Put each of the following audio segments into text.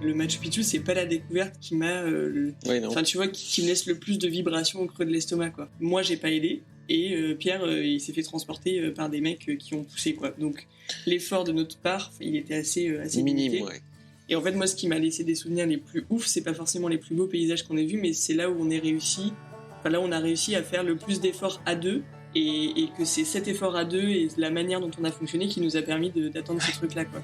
le Machu Picchu, c'est pas la découverte qui m'a, tu vois, qui me laisse le plus de vibrations au creux de l'estomac, quoi. Moi, j'ai pas aidé. Et Pierre, il s'est fait transporter par des mecs qui ont poussé, quoi. Donc, l'effort de notre part, il était assez minime, limité. Ouais. Et en fait, moi, ce qui m'a laissé des souvenirs les plus ouf, c'est pas forcément les plus beaux paysages qu'on ait vus, mais c'est là où on a réussi à faire le plus d'efforts à deux. Et que c'est cet effort à deux et la manière dont on a fonctionné qui nous a permis d'atteindre ce truc-là, quoi.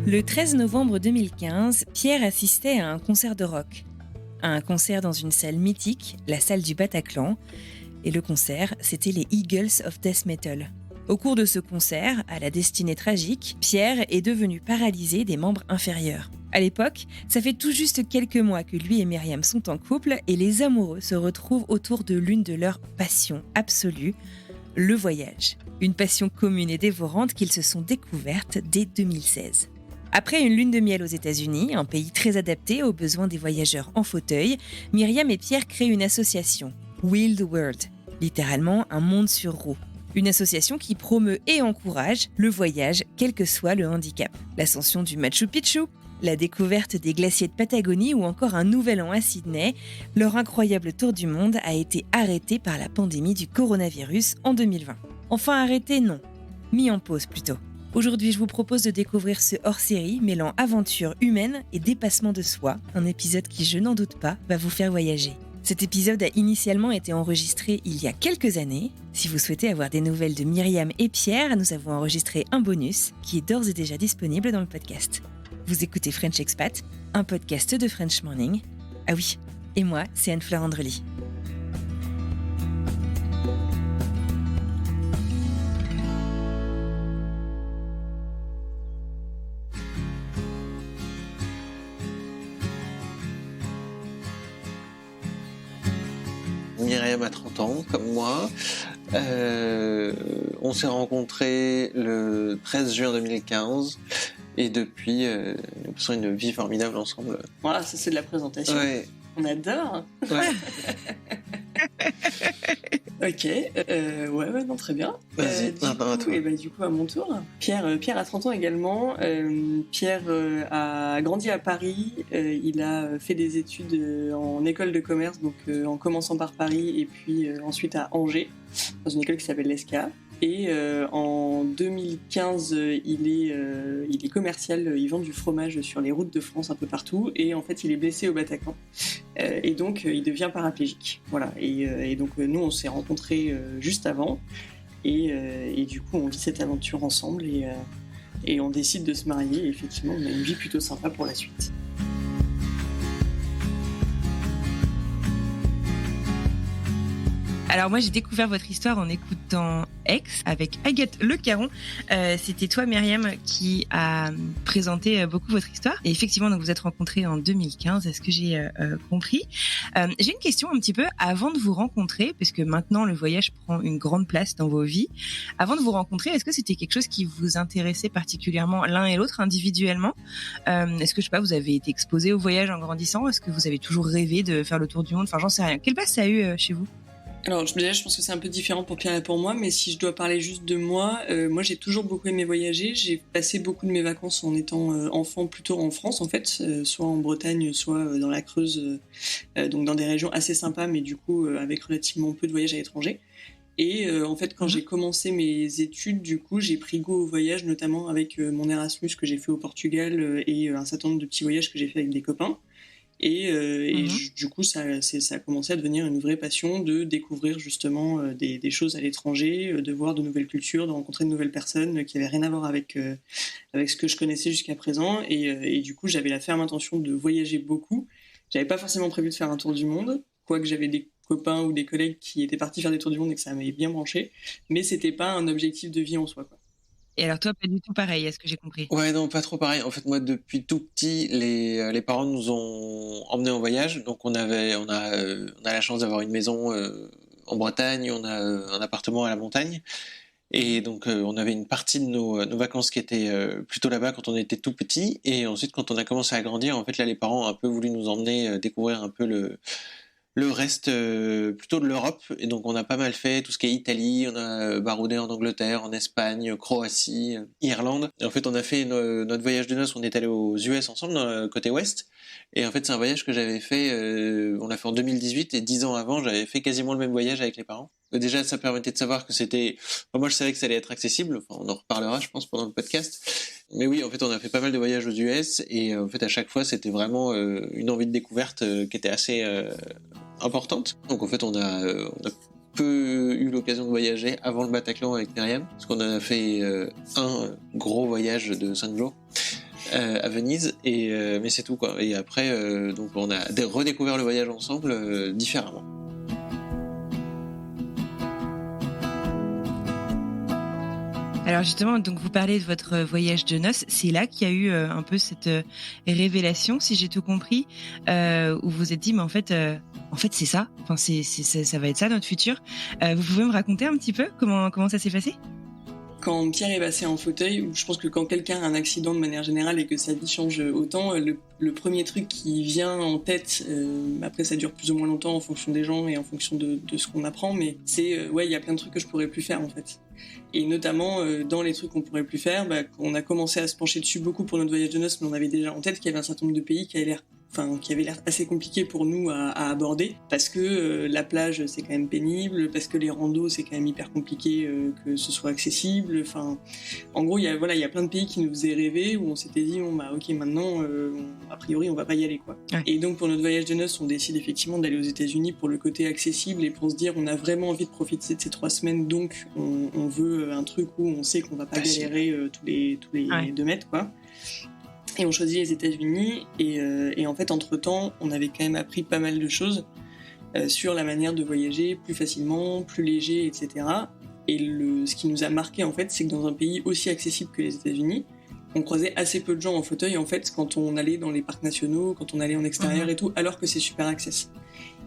Le 13 novembre 2015, Pierre assistait à un concert de rock. À un concert dans une salle mythique, la salle du Bataclan. Et le concert, c'était les Eagles of Death Metal. Au cours de ce concert, à la destinée tragique, Pierre est devenu paralysé des membres inférieurs. À l'époque, ça fait tout juste quelques mois que lui et Myriam sont en couple et les amoureux se retrouvent autour de l'une de leurs passions absolues, le voyage. Une passion commune et dévorante qu'ils se sont découvertes dès 2016. Après une lune de miel aux États-Unis, un pays très adapté aux besoins des voyageurs en fauteuil, Myriam et Pierre créent une association, Wheel the World, littéralement un monde sur roues. Une association qui promeut et encourage le voyage, quel que soit le handicap. L'ascension du Machu Picchu, la découverte des glaciers de Patagonie ou encore un nouvel an à Sydney, leur incroyable tour du monde a été arrêté par la pandémie du coronavirus en 2020. Enfin arrêté, non. Mis en pause plutôt. Aujourd'hui, je vous propose de découvrir ce hors-série mêlant aventure humaine et dépassement de soi, un épisode qui, je n'en doute pas, va vous faire voyager. Cet épisode a initialement été enregistré il y a quelques années. Si vous souhaitez avoir des nouvelles de Myriam et Pierre, nous avons enregistré un bonus qui est d'ores et déjà disponible dans le podcast. Vous écoutez French Expat, un podcast de French Morning. Ah oui, et moi, c'est Anne-Fleur Andrely. Myriam a 30 ans, comme moi. On s'est rencontrés le 13 juin 2015 et depuis, nous passons une vie formidable ensemble. Voilà, ça c'est de la présentation. Ouais. On adore. Ouais. Ok, non, très bien. Vas-y, du coup, à mon tour. Pierre a 30 ans également. Pierre a grandi à Paris. Il a fait des études en école de commerce, donc en commençant par Paris et puis ensuite à Angers, dans une école qui s'appelle l'ESCA. Et en 2015, il est commercial, il vend du fromage sur les routes de France un peu partout, et en fait il est blessé au Bataclan, et donc il devient paraplégique. Voilà. Et donc nous on s'est rencontrés juste avant, et du coup on vit cette aventure ensemble, et on décide de se marier, et effectivement on a une vie plutôt sympa pour la suite. Alors moi j'ai découvert votre histoire en écoutant Ex avec Agathe Le Caron. C'était toi Myriam qui a présenté beaucoup votre histoire. Et effectivement donc vous êtes rencontrés en 2015, est-ce que j'ai compris. J'ai une question un petit peu avant de vous rencontrer, parce que maintenant le voyage prend une grande place dans vos vies. Avant de vous rencontrer, est-ce que c'était quelque chose qui vous intéressait particulièrement l'un et l'autre individuellement? Est-ce que je sais pas, vous avez été exposé au voyage en grandissant? Est-ce que vous avez toujours rêvé de faire le tour du monde? Enfin j'en sais rien. Quelle place ça a eu chez vous? Alors je pense que c'est un peu différent pour Pierre et pour moi, mais si je dois parler juste de moi, moi j'ai toujours beaucoup aimé voyager. J'ai passé beaucoup de mes vacances en étant enfant plutôt en France en fait, soit en Bretagne, soit dans la Creuse, donc dans des régions assez sympas, mais du coup avec relativement peu de voyages à l'étranger. Et en fait quand j'ai commencé mes études, du coup j'ai pris goût au voyage, notamment avec mon Erasmus que j'ai fait au Portugal, et un certain nombre de petits voyages que j'ai fait avec des copains. Du coup, ça a commencé à devenir une vraie passion de découvrir justement des choses à l'étranger, de voir de nouvelles cultures, de rencontrer de nouvelles personnes qui n'avaient rien à voir avec ce que je connaissais jusqu'à présent. Et du coup, j'avais la ferme intention de voyager beaucoup. J'avais pas forcément prévu de faire un tour du monde, quoique j'avais des copains ou des collègues qui étaient partis faire des tours du monde et que ça m'avait bien branché. Mais c'était pas un objectif de vie en soi, quoi. Et alors toi, pas du tout pareil, est-ce que j'ai compris? Ouais, non, pas trop pareil. En fait, moi, depuis tout petit, les parents nous ont emmenés en voyage. Donc, on a la chance d'avoir une maison en Bretagne, on a un appartement à la montagne. Et donc, on avait une partie de nos vacances qui était plutôt là-bas quand on était tout petit. Et ensuite, quand on a commencé à grandir, en fait, là, les parents ont un peu voulu nous emmener découvrir un peu le reste plutôt de l'Europe. Et donc, on a pas mal fait tout ce qui est Italie, on a baroudé en Angleterre, en Espagne, Croatie, Irlande. Et en fait, on a fait notre voyage de noces, on est allé aux US ensemble, dans le côté ouest. Et en fait, c'est un voyage que j'avais fait, on l'a fait en 2018, et 10 ans avant, j'avais fait quasiment le même voyage avec les parents. Déjà, ça permettait de savoir que c'était... Enfin, moi, je savais que ça allait être accessible. Enfin, on en reparlera, je pense, pendant le podcast. Mais oui, en fait, on a fait pas mal de voyages aux US, et en fait, à chaque fois, c'était vraiment une envie de découverte qui était assez importante. Donc, en fait, on a peu eu l'occasion de voyager avant le Bataclan avec Myriam, parce qu'on en a fait un gros voyage de 5 jours. À Venise, mais c'est tout quoi. Et après, donc on a redécouvert le voyage ensemble différemment. Alors justement, donc vous parlez de votre voyage de noces, c'est là qu'il y a eu un peu cette révélation, si j'ai tout compris, où vous vous êtes dit, mais en fait c'est ça, enfin ça va être ça notre futur. Vous pouvez me raconter un petit peu comment ça s'est passé ? Quand Pierre est passé en fauteuil, je pense que quand quelqu'un a un accident de manière générale et que sa vie change autant, le premier truc qui vient en tête, après ça dure plus ou moins longtemps en fonction des gens et en fonction de ce qu'on apprend, mais c'est ouais, il y a plein de trucs que je pourrais plus faire en fait. Et notamment dans les trucs qu'on pourrait plus faire, on a commencé à se pencher dessus beaucoup pour notre voyage de noces, mais on avait déjà en tête qu'il y avait un certain nombre de pays qui avaient l'air assez compliqué pour nous à aborder, parce que la plage c'est quand même pénible, parce que les randos c'est quand même hyper compliqué que ce soit accessible. Enfin, en gros, il y a plein de pays qui nous faisaient rêver, où on s'était dit ok, maintenant a priori on va pas y aller quoi. Ouais. Et donc pour notre voyage de noces, on décide effectivement d'aller aux États-Unis pour le côté accessible et pour se dire on a vraiment envie de profiter de ces 3 semaines, donc on veut un truc où on sait qu'on va pas galérer tous les ouais. 2 mètres quoi. Et on choisit les États-Unis et en fait entre-temps on avait quand même appris pas mal de choses sur la manière de voyager plus facilement, plus léger, etc. Et ce qui nous a marqué en fait, c'est que dans un pays aussi accessible que les États-Unis, on croisait assez peu de gens en fauteuil en fait quand on allait dans les parcs nationaux, quand on allait en extérieur et tout, alors que c'est super accessible.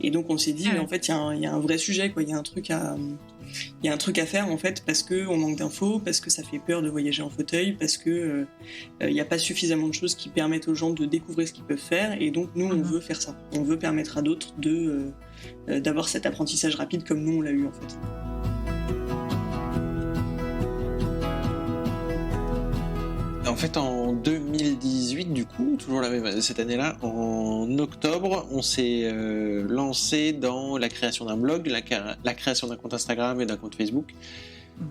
Et donc on s'est dit mais en fait il y a un vrai sujet quoi, il y a un truc à faire en fait, parce que on manque d'infos, parce que ça fait peur de voyager en fauteuil, parce que il y a pas suffisamment de choses qui permettent aux gens de découvrir ce qu'ils peuvent faire, et donc nous on veut faire ça, on veut permettre à d'autres d'avoir cet apprentissage rapide comme nous on l'a eu en fait. En fait, en 2018, du coup, toujours cette année-là, en octobre, on s'est lancé dans la création d'un blog, la création d'un compte Instagram et d'un compte Facebook.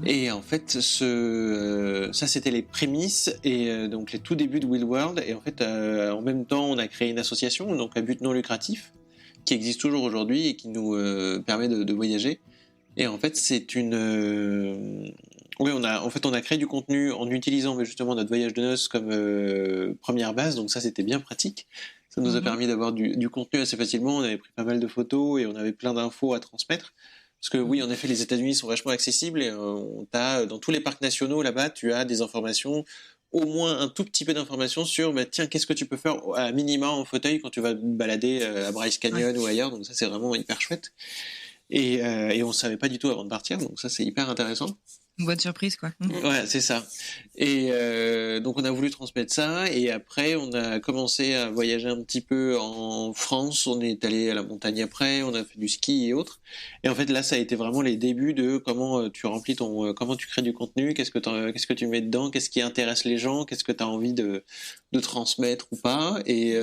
Et en fait, ça c'était les prémices et donc les tout débuts de Wheel World. Et en fait, en même temps, on a créé une association, donc à but non lucratif, qui existe toujours aujourd'hui et qui nous permet de voyager. Et en fait, c'est une oui, on a créé du contenu en utilisant justement notre voyage de noces comme première base, donc ça c'était bien pratique. Ça nous a permis d'avoir du contenu assez facilement, on avait pris pas mal de photos et on avait plein d'infos à transmettre. Parce que oui, en effet, les États-Unis sont vachement accessibles et dans tous les parcs nationaux là-bas, tu as des informations, au moins un tout petit peu d'informations sur tiens, qu'est-ce que tu peux faire à minima en fauteuil quand tu vas te balader à Bryce Canyon ou ailleurs, donc ça c'est vraiment hyper chouette. Et on ne savait pas du tout avant de partir, donc ça c'est hyper intéressant. Une bonne surprise quoi. Ouais, c'est ça. Et donc on a voulu transmettre ça, et après on a commencé à voyager un petit peu en France, on est allé à la montagne après, on a fait du ski et autres. Et en fait là ça a été vraiment les débuts de comment tu remplis comment tu crées du contenu, qu'est-ce que tu mets dedans, qu'est-ce qui intéresse les gens, qu'est-ce que tu as envie de transmettre ou pas. Et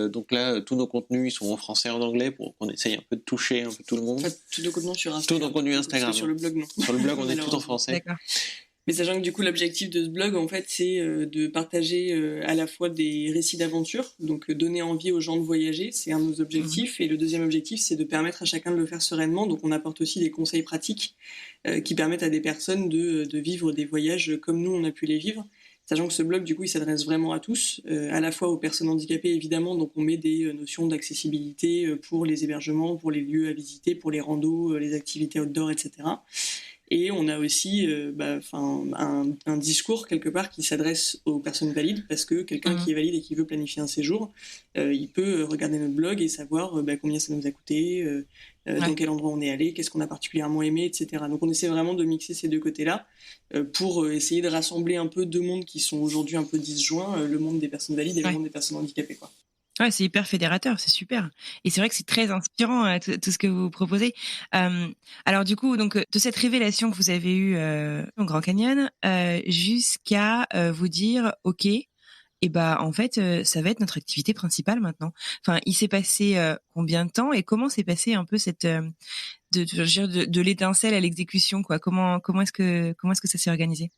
donc là tous nos contenus ils sont en français et en anglais pour qu'on essaye un peu de toucher un peu tout le monde. Enfin, tous nos contenus sur Instagram. Tous nos contenus Instagram. Sur le blog non. Sur le blog on est tout en français. D'accord. Mais sachant que du coup l'objectif de ce blog en fait c'est de partager à la fois des récits d'aventure, donc donner envie aux gens de voyager, c'est un de nos objectifs, et le deuxième objectif c'est de permettre à chacun de le faire sereinement, donc on apporte aussi des conseils pratiques qui permettent à des personnes de vivre des voyages comme nous on a pu les vivre. Sachant que ce blog, du coup, il s'adresse vraiment à tous, à la fois aux personnes handicapées, évidemment, donc on met des notions d'accessibilité pour les hébergements, pour les lieux à visiter, pour les randos, les activités outdoor, etc. Et on a aussi un discours quelque part qui s'adresse aux personnes valides, parce que quelqu'un qui est valide et qui veut planifier un séjour, il peut regarder notre blog et savoir combien ça nous a coûté, dans quel endroit on est allé, qu'est-ce qu'on a particulièrement aimé, etc. Donc on essaie vraiment de mixer ces deux côtés-là pour essayer de rassembler un peu deux mondes qui sont aujourd'hui un peu disjoints, le monde des personnes valides et le monde des personnes handicapées, quoi. Ouais, c'est hyper fédérateur, c'est super. Et c'est vrai que c'est très inspirant tout ce que vous proposez. Alors du coup, donc de cette révélation que vous avez eue au Grand Canyon jusqu'à vous dire, ok, et en fait, ça va être notre activité principale maintenant. Enfin, il s'est passé combien de temps et comment s'est passé un peu cette de l'étincelle à l'exécution, quoi. Comment est-ce que ça s'est organisé?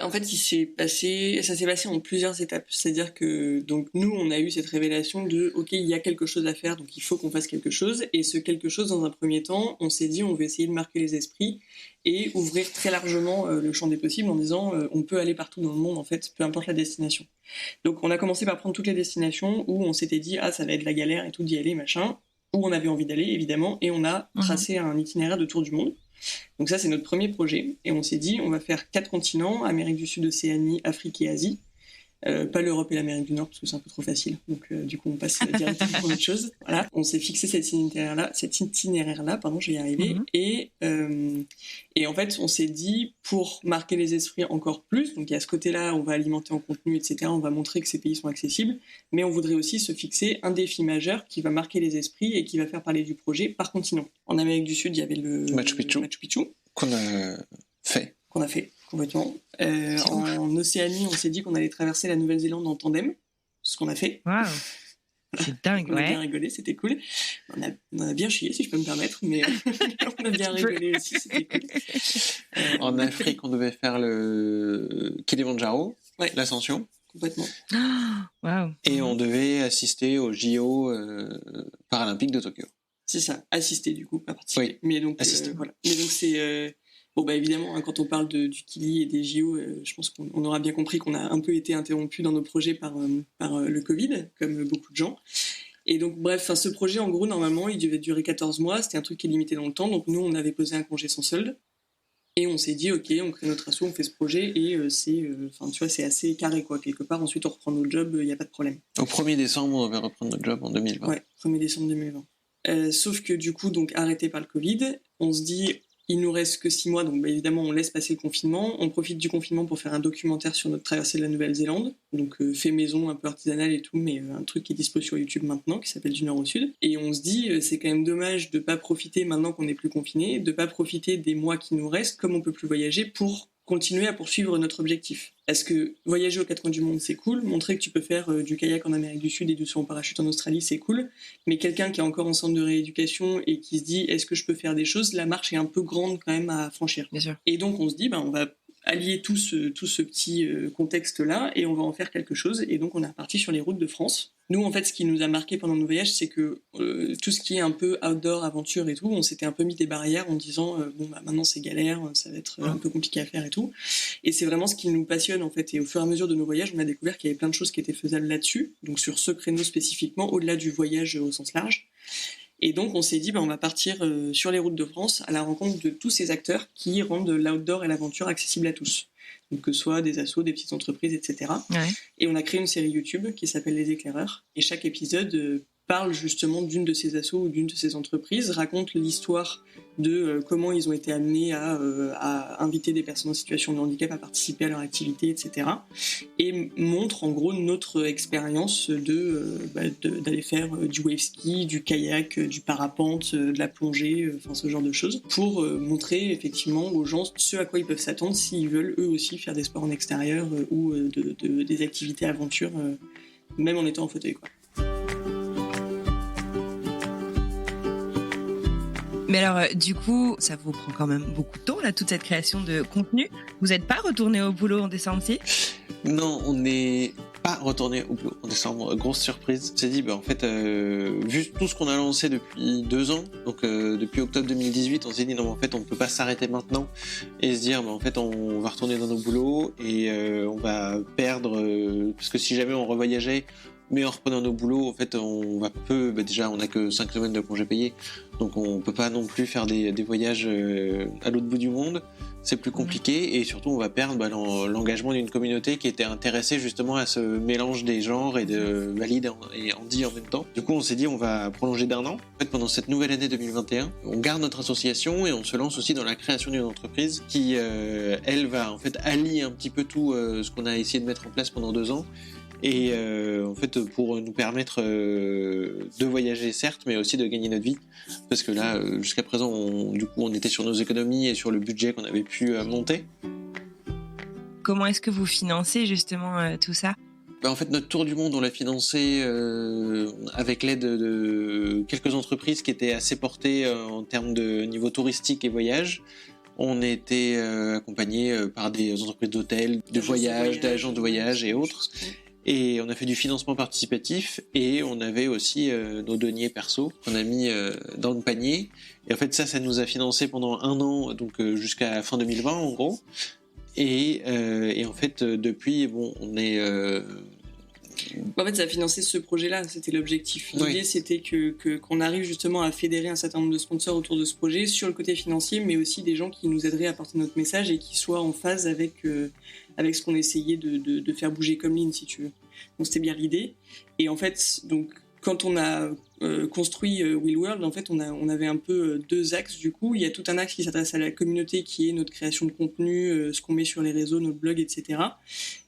En fait, ça s'est passé en plusieurs étapes. C'est-à-dire que donc nous, on a eu cette révélation de OK, il y a quelque chose à faire, donc il faut qu'on fasse quelque chose. Et ce quelque chose, dans un premier temps, on s'est dit on veut essayer de marquer les esprits et ouvrir très largement le champ des possibles en disant on peut aller partout dans le monde en fait, peu importe la destination. Donc on a commencé par prendre toutes les destinations où on s'était dit ça va être la galère et tout d'y aller machin, où on avait envie d'aller évidemment, et on a tracé un itinéraire de tour du monde. Donc ça, c'est notre premier projet. Et on s'est dit, on va faire 4 continents, Amérique du Sud, Océanie, Afrique et Asie. Pas l'Europe et l'Amérique du Nord, parce que c'est un peu trop facile. Donc du coup, on passe directement à autre chose. Voilà. On s'est fixé cet itinéraire-là, je vais y arriver. Et en fait, on s'est dit, pour marquer les esprits encore plus, donc il y a ce côté-là, on va alimenter en contenu, etc. On va montrer que ces pays sont accessibles. Mais on voudrait aussi se fixer un défi majeur qui va marquer les esprits et qui va faire parler du projet par continent. En Amérique du Sud, il y avait le Machu Picchu. Qu'on a fait complètement. En Océanie, on s'est dit qu'on allait traverser la Nouvelle-Zélande en tandem, ce qu'on a fait. Waouh, c'est dingue, on a bien rigolé, c'était cool. On a bien chié, si je peux me permettre, mais on a bien rigolé aussi, c'était cool. En Afrique, on devait faire le Kilimandjaro, l'ascension. Complètement. Wow. Et on devait assister aux JO paralympiques de Tokyo. C'est ça, assister du coup, pas participer. Oui, mais donc, voilà. Mais donc c'est... évidemment, quand on parle du Kili et des JO, je pense qu'on aura bien compris qu'on a un peu été interrompu dans nos projets par le Covid, comme beaucoup de gens. Et donc, bref, ce projet, en gros, normalement, il devait durer 14 mois. C'était un truc qui est limité dans le temps. Donc, nous, on avait posé un congé sans solde. Et on s'est dit, OK, on crée notre asso, on fait ce projet. Et c'est assez carré, quoi. Quelque part, ensuite, on reprend notre job, il n'y a pas de problème. Au 1er décembre, on devait reprendre notre job en 2020. Ouais, 1er décembre 2020. Sauf que, du coup, donc, arrêté par le Covid, on se dit... Il nous reste que 6 mois, donc évidemment on laisse passer le confinement. On profite du confinement pour faire un documentaire sur notre traversée de la Nouvelle-Zélande, donc fait maison, un peu artisanal et tout, mais un truc qui est dispo sur YouTube maintenant, qui s'appelle Du Nord au Sud. Et on se dit, c'est quand même dommage de pas profiter maintenant qu'on n'est plus confiné, de pas profiter des mois qui nous restent, comme on peut plus voyager, pour continuer à poursuivre notre objectif. Parce que voyager aux 4 coins du monde, c'est cool. Montrer que tu peux faire du kayak en Amérique du Sud et du saut en parachute en Australie, c'est cool. Mais quelqu'un qui est encore en centre de rééducation et qui se dit, est-ce que je peux faire des choses? La marche est un peu grande quand même à franchir. Bien sûr. Et donc, on se dit, on va allier tout ce petit contexte-là et on va en faire quelque chose. Et donc, on est reparti sur les routes de France. Nous, en fait, ce qui nous a marqué pendant nos voyages, c'est que tout ce qui est un peu outdoor, aventure et tout, on s'était un peu mis des barrières en disant maintenant c'est galère, ça va être un peu compliqué à faire et tout. Et c'est vraiment ce qui nous passionne en fait. Et au fur et à mesure de nos voyages, on a découvert qu'il y avait plein de choses qui étaient faisables là-dessus, donc sur ce créneau spécifiquement, au-delà du voyage au sens large. Et donc on s'est dit on va partir sur les routes de France à la rencontre de tous ces acteurs qui rendent l'outdoor et l'aventure accessible à tous. Donc que ce soit des assos, des petites entreprises, etc. Ouais. Et on a créé une série YouTube qui s'appelle Les Éclaireurs. Et chaque épisode parle justement d'une de ces assos ou d'une de ces entreprises, raconte l'histoire de comment ils ont été amenés à inviter des personnes en situation de handicap à participer à leur activité, etc. Et montre en gros notre expérience d'aller faire du wave ski, du kayak, du parapente, de la plongée, ce genre de choses, pour montrer effectivement aux gens ce à quoi ils peuvent s'attendre s'ils veulent eux aussi faire des sports en extérieur ou des activités aventure, même en étant en fauteuil, quoi. Mais alors, du coup, ça vous prend quand même beaucoup de temps, là, toute cette création de contenu. Vous n'êtes pas retourné au boulot en décembre-ci ? Non, on n'est pas retourné au boulot en décembre. Grosse surprise. On s'est dit, en fait, vu tout ce qu'on a lancé depuis 2 ans, donc depuis octobre 2018, on s'est dit, non, en fait, on ne peut pas s'arrêter maintenant et se dire, en fait, on va retourner dans nos boulots et on va perdre, parce que si jamais on revoyageait, mais en reprenant nos boulots, en fait, on va déjà, on n'a que 5 semaines de congés payés, donc on peut pas non plus faire des voyages à l'autre bout du monde. c'est plus compliqué et surtout on va perdre l'engagement d'une communauté qui était intéressée justement à ce mélange des genres et de Valide et Andy en même temps. Du coup on s'est dit on va prolonger d'1 an. En fait pendant cette nouvelle année 2021, on garde notre association et on se lance aussi dans la création d'une entreprise qui elle va en fait allier un petit peu tout ce qu'on a essayé de mettre en place pendant 2 ans. Et en fait pour nous permettre de voyager certes mais aussi de gagner notre vie parce que là jusqu'à présent on était sur nos économies et sur le budget qu'on avait pu monter. Comment est-ce que vous financez justement tout ça ? En fait notre tour du monde on l'a financé avec l'aide de quelques entreprises qui étaient assez portées en termes de niveau touristique et voyage. On était accompagné par des entreprises d'hôtels, de voyage, d'agents de voyage et autres. Et on a fait du financement participatif et on avait aussi nos deniers perso qu'on a mis dans le panier. Et en fait ça nous a financé pendant 1 an, donc jusqu'à fin 2020 en gros. Et en fait depuis, on est... En fait, ça a financé ce projet-là, c'était l'objectif. L'idée, c'était qu'on arrive justement à fédérer un certain nombre de sponsors autour de ce projet sur le côté financier, mais aussi des gens qui nous aideraient à porter notre message et qui soient en phase avec ce qu'on essayait de faire bouger comme ligne, si tu veux. Donc, c'était bien l'idée. Et en fait, donc, quand on a construit Wheel World, en fait, on avait un peu 2 axes du coup. Il y a tout un axe qui s'adresse à la communauté, qui est notre création de contenu, ce qu'on met sur les réseaux, notre blog, etc.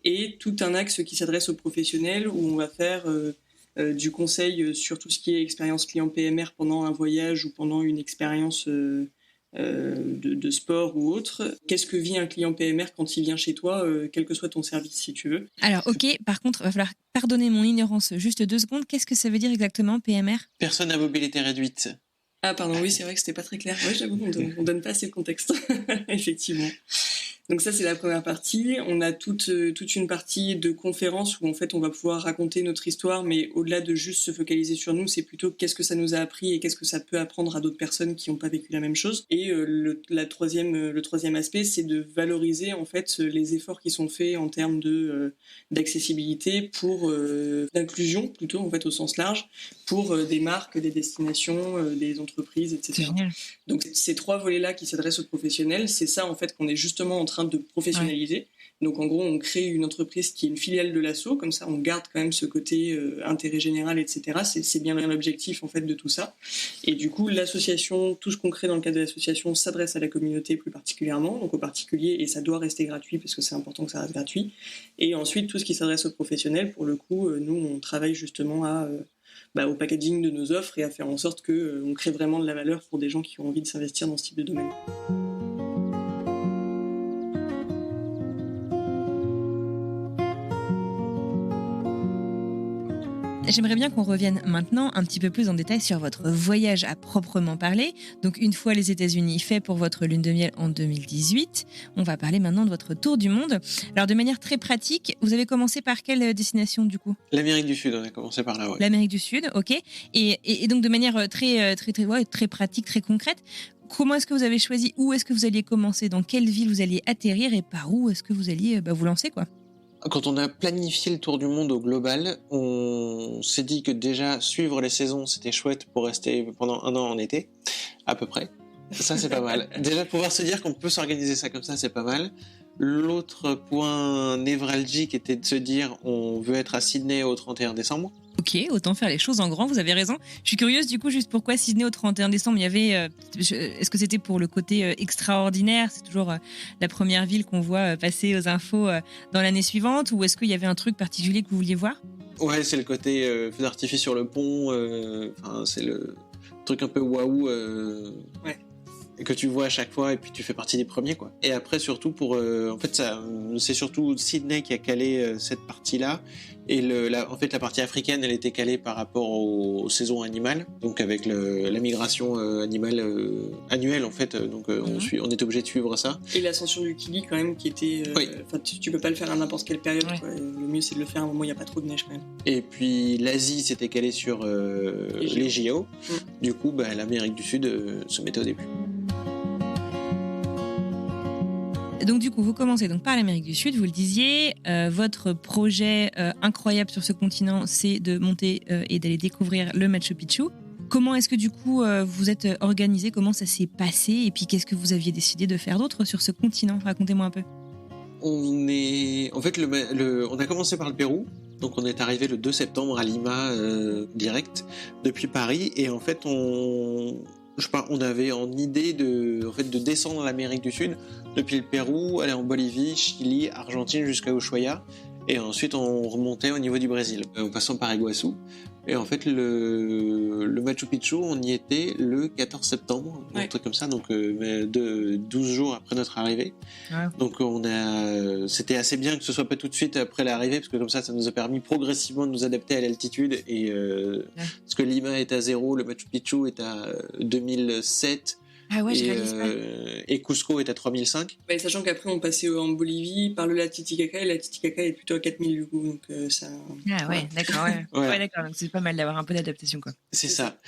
Et tout un axe qui s'adresse aux professionnels, où on va faire du conseil sur tout ce qui est expérience client PMR pendant un voyage ou pendant une expérience de sport ou autre. Qu'est-ce que vit un client PMR quand il vient chez toi, quel que soit ton service, si tu veux. Alors, ok, par contre, il va falloir pardonner mon ignorance juste 2 secondes. Qu'est-ce que ça veut dire exactement, PMR ? Personne à mobilité réduite. Ah pardon, oui, c'est vrai que c'était pas très clair. Oui, j'avoue, on donne pas assez le contexte, effectivement. Donc ça, c'est la première partie. On a toute une partie de conférence où en fait on va pouvoir raconter notre histoire, mais au-delà de juste se focaliser sur nous, c'est plutôt qu'est-ce que ça nous a appris et qu'est-ce que ça peut apprendre à d'autres personnes qui n'ont pas vécu la même chose. Et le troisième aspect, c'est de valoriser en fait les efforts qui sont faits en termes d'accessibilité pour d'inclusion plutôt en fait au sens large pour des marques, des destinations, des entreprises, etc. Génial. Donc ces 3 volets-là qui s'adressent aux professionnels, c'est ça en fait qu'on est justement en train de professionnaliser. Ouais. Donc en gros, on crée une entreprise qui est une filiale de l'asso, comme ça on garde quand même ce côté intérêt général, etc. C'est bien l'objectif en fait de tout ça. Et du coup, l'association, tout ce qu'on crée dans le cadre de l'association s'adresse à la communauté plus particulièrement, donc aux particuliers, et ça doit rester gratuit parce que c'est important que ça reste gratuit. Et ensuite, tout ce qui s'adresse aux professionnels, pour le coup, nous on travaille justement au packaging de nos offres et à faire en sorte qu'on crée vraiment de la valeur pour des gens qui ont envie de s'investir dans ce type de domaine. J'aimerais bien qu'on revienne maintenant un petit peu plus en détail sur votre voyage à proprement parler. Donc une fois les États-Unis faits pour votre lune de miel en 2018, on va parler maintenant de votre tour du monde. Alors de manière très pratique, vous avez commencé par quelle destination du coup ? L'Amérique du Sud, on a commencé par là, ouais. L'Amérique du Sud, ok. Et donc de manière très pratique, très concrète, comment est-ce que vous avez choisi où est-ce que vous alliez commencer, dans quelle ville vous alliez atterrir et par où est-ce que vous alliez vous lancer quoi ? Quand on a planifié le tour du monde au global, on s'est dit que déjà suivre les saisons c'était chouette pour rester pendant 1 an en été, à peu près. Ça c'est pas mal. Déjà pouvoir se dire qu'on peut s'organiser ça comme ça, c'est pas mal. L'autre point névralgique était de se dire on veut être à Sydney au 31 décembre. Ok, autant faire les choses en grand, vous avez raison. Je suis curieuse du coup, juste pourquoi Sydney au 31 décembre, il y avait... est-ce que c'était pour le côté extraordinaire ? C'est toujours la première ville qu'on voit passer aux infos dans l'année suivante, ou est-ce qu'il y avait un truc particulier que vous vouliez voir ? Ouais, c'est le côté feu d'artifice sur le pont, c'est le truc un peu waouh que tu vois à chaque fois et puis tu fais partie des premiers quoi. Et après surtout en fait c'est surtout Sydney qui a calé cette partie-là et la partie africaine elle était calée par rapport aux saisons animales, donc avec la migration animale annuelle en fait, donc on était obligé de suivre ça. Et l'ascension du Kili quand même qui était tu peux pas le faire à n'importe quelle période quoi. Le mieux c'est de le faire à un moment où il y a pas trop de neige quand même. Et puis l'Asie s'était calée sur les JO. Du coup l'Amérique du Sud se mettait au début. Donc du coup, vous commencez donc par l'Amérique du Sud, vous le disiez. Votre projet incroyable sur ce continent, c'est de monter et d'aller découvrir le Machu Picchu. Comment est-ce que du coup vous êtes organisé? Comment ça s'est passé? Et puis qu'est-ce que vous aviez décidé de faire d'autre sur ce continent? Racontez-moi un peu. En fait, on a commencé par le Pérou. Donc on est arrivé le 2 septembre à Lima direct depuis Paris. Et en fait, on avait en idée de descendre l'Amérique du Sud depuis le Pérou, aller en Bolivie, Chili, Argentine jusqu'à Ushuaia. Et ensuite, on remontait au niveau du Brésil, en passant par Iguaçu. Et en fait, le Machu Picchu, on y était le 14 septembre, un truc comme ça, donc 12 jours après notre arrivée. Ouais. Donc c'était assez bien que ce soit pas tout de suite après l'arrivée, parce que comme ça nous a permis progressivement de nous adapter à l'altitude. Et parce que Lima est à 0, le Machu Picchu est à 2007. Ah ouais, et Cusco est à 3005. Ouais, sachant qu'après on passait en Bolivie par le lac Titicaca, et la Titicaca est plutôt à 4000 du coup, donc ça... Ah ouais, d'accord, ouais. Ouais, d'accord, donc c'est pas mal d'avoir un peu d'adaptation, quoi. C'est ça.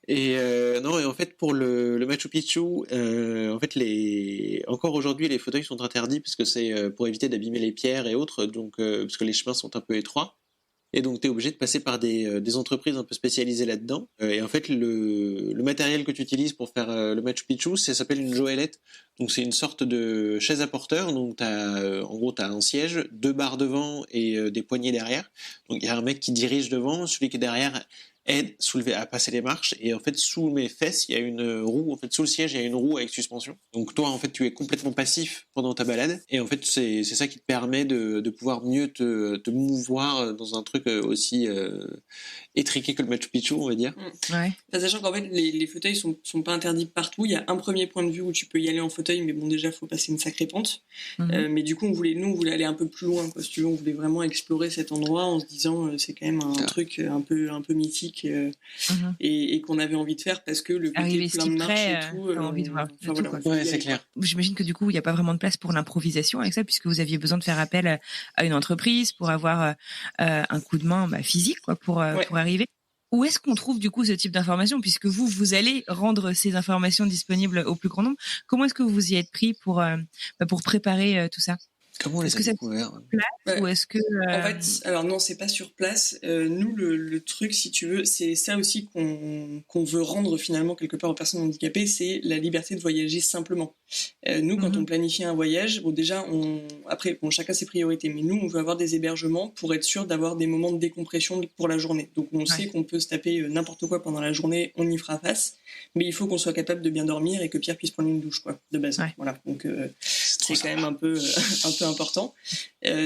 Et en fait pour le Machu Picchu, en fait encore aujourd'hui les fauteuils sont interdits parce que c'est pour éviter d'abîmer les pierres et autres, donc parce que les chemins sont un peu étroits. Et donc, tu es obligé de passer par des entreprises un peu spécialisées là-dedans. Et en fait, le matériel que tu utilises pour faire le Machu Picchu, ça s'appelle une joëlette. Donc, c'est une sorte de chaise à porteur. Donc, en gros, tu as un siège, 2 barres devant et des poignées derrière. Donc, il y a un mec qui dirige devant, celui qui est derrière aide à passer les marches. Et en fait, sous mes fesses, il y a une roue. En fait, sous le siège, il y a une roue avec suspension. Donc, toi, en fait, tu es complètement passif pendant ta balade. Et en fait, c'est ça qui te permet de pouvoir mieux te mouvoir dans un truc aussi étriqué que le Machu Picchu, on va dire. Ouais. Enfin, sachant qu'en fait, les fauteuils sont pas interdits partout. Il y a un premier point de vue où tu peux y aller en fauteuil, mais bon, déjà, il faut passer une sacrée pente. Mais du coup, on voulait aller un peu plus loin, quoi. Si tu veux, on voulait vraiment explorer cet endroit en se disant, c'est quand même un truc un peu mythique. Et qu'on avait envie de faire parce que le côté plein de marches et tout, envie de voir ouais, c'est clair. J'imagine que du coup il n'y a pas vraiment de place pour l'improvisation avec ça, puisque vous aviez besoin de faire appel à une entreprise pour avoir un coup de main physique, quoi, pour arriver. Où est-ce qu'on trouve du coup ce type d'informations, puisque vous allez rendre ces informations disponibles au plus grand nombre? Comment est-ce que vous y êtes pris pour préparer tout ça? Comment on les a découverts? Ou est-ce que en fait, alors non, c'est pas sur place. Nous, le truc, si tu veux, c'est ça aussi qu'on veut rendre finalement quelque part aux personnes handicapées, c'est la liberté de voyager simplement. Nous, quand on planifie un voyage, bon déjà, après, chacun ses priorités, mais nous, on veut avoir des hébergements pour être sûr d'avoir des moments de décompression pour la journée. Donc, on sait qu'on peut se taper n'importe quoi pendant la journée, on y fera face, mais il faut qu'on soit capable de bien dormir et que Pierre puisse prendre une douche, quoi, de base. Ouais. Voilà. Donc, c'est quand même un peu important.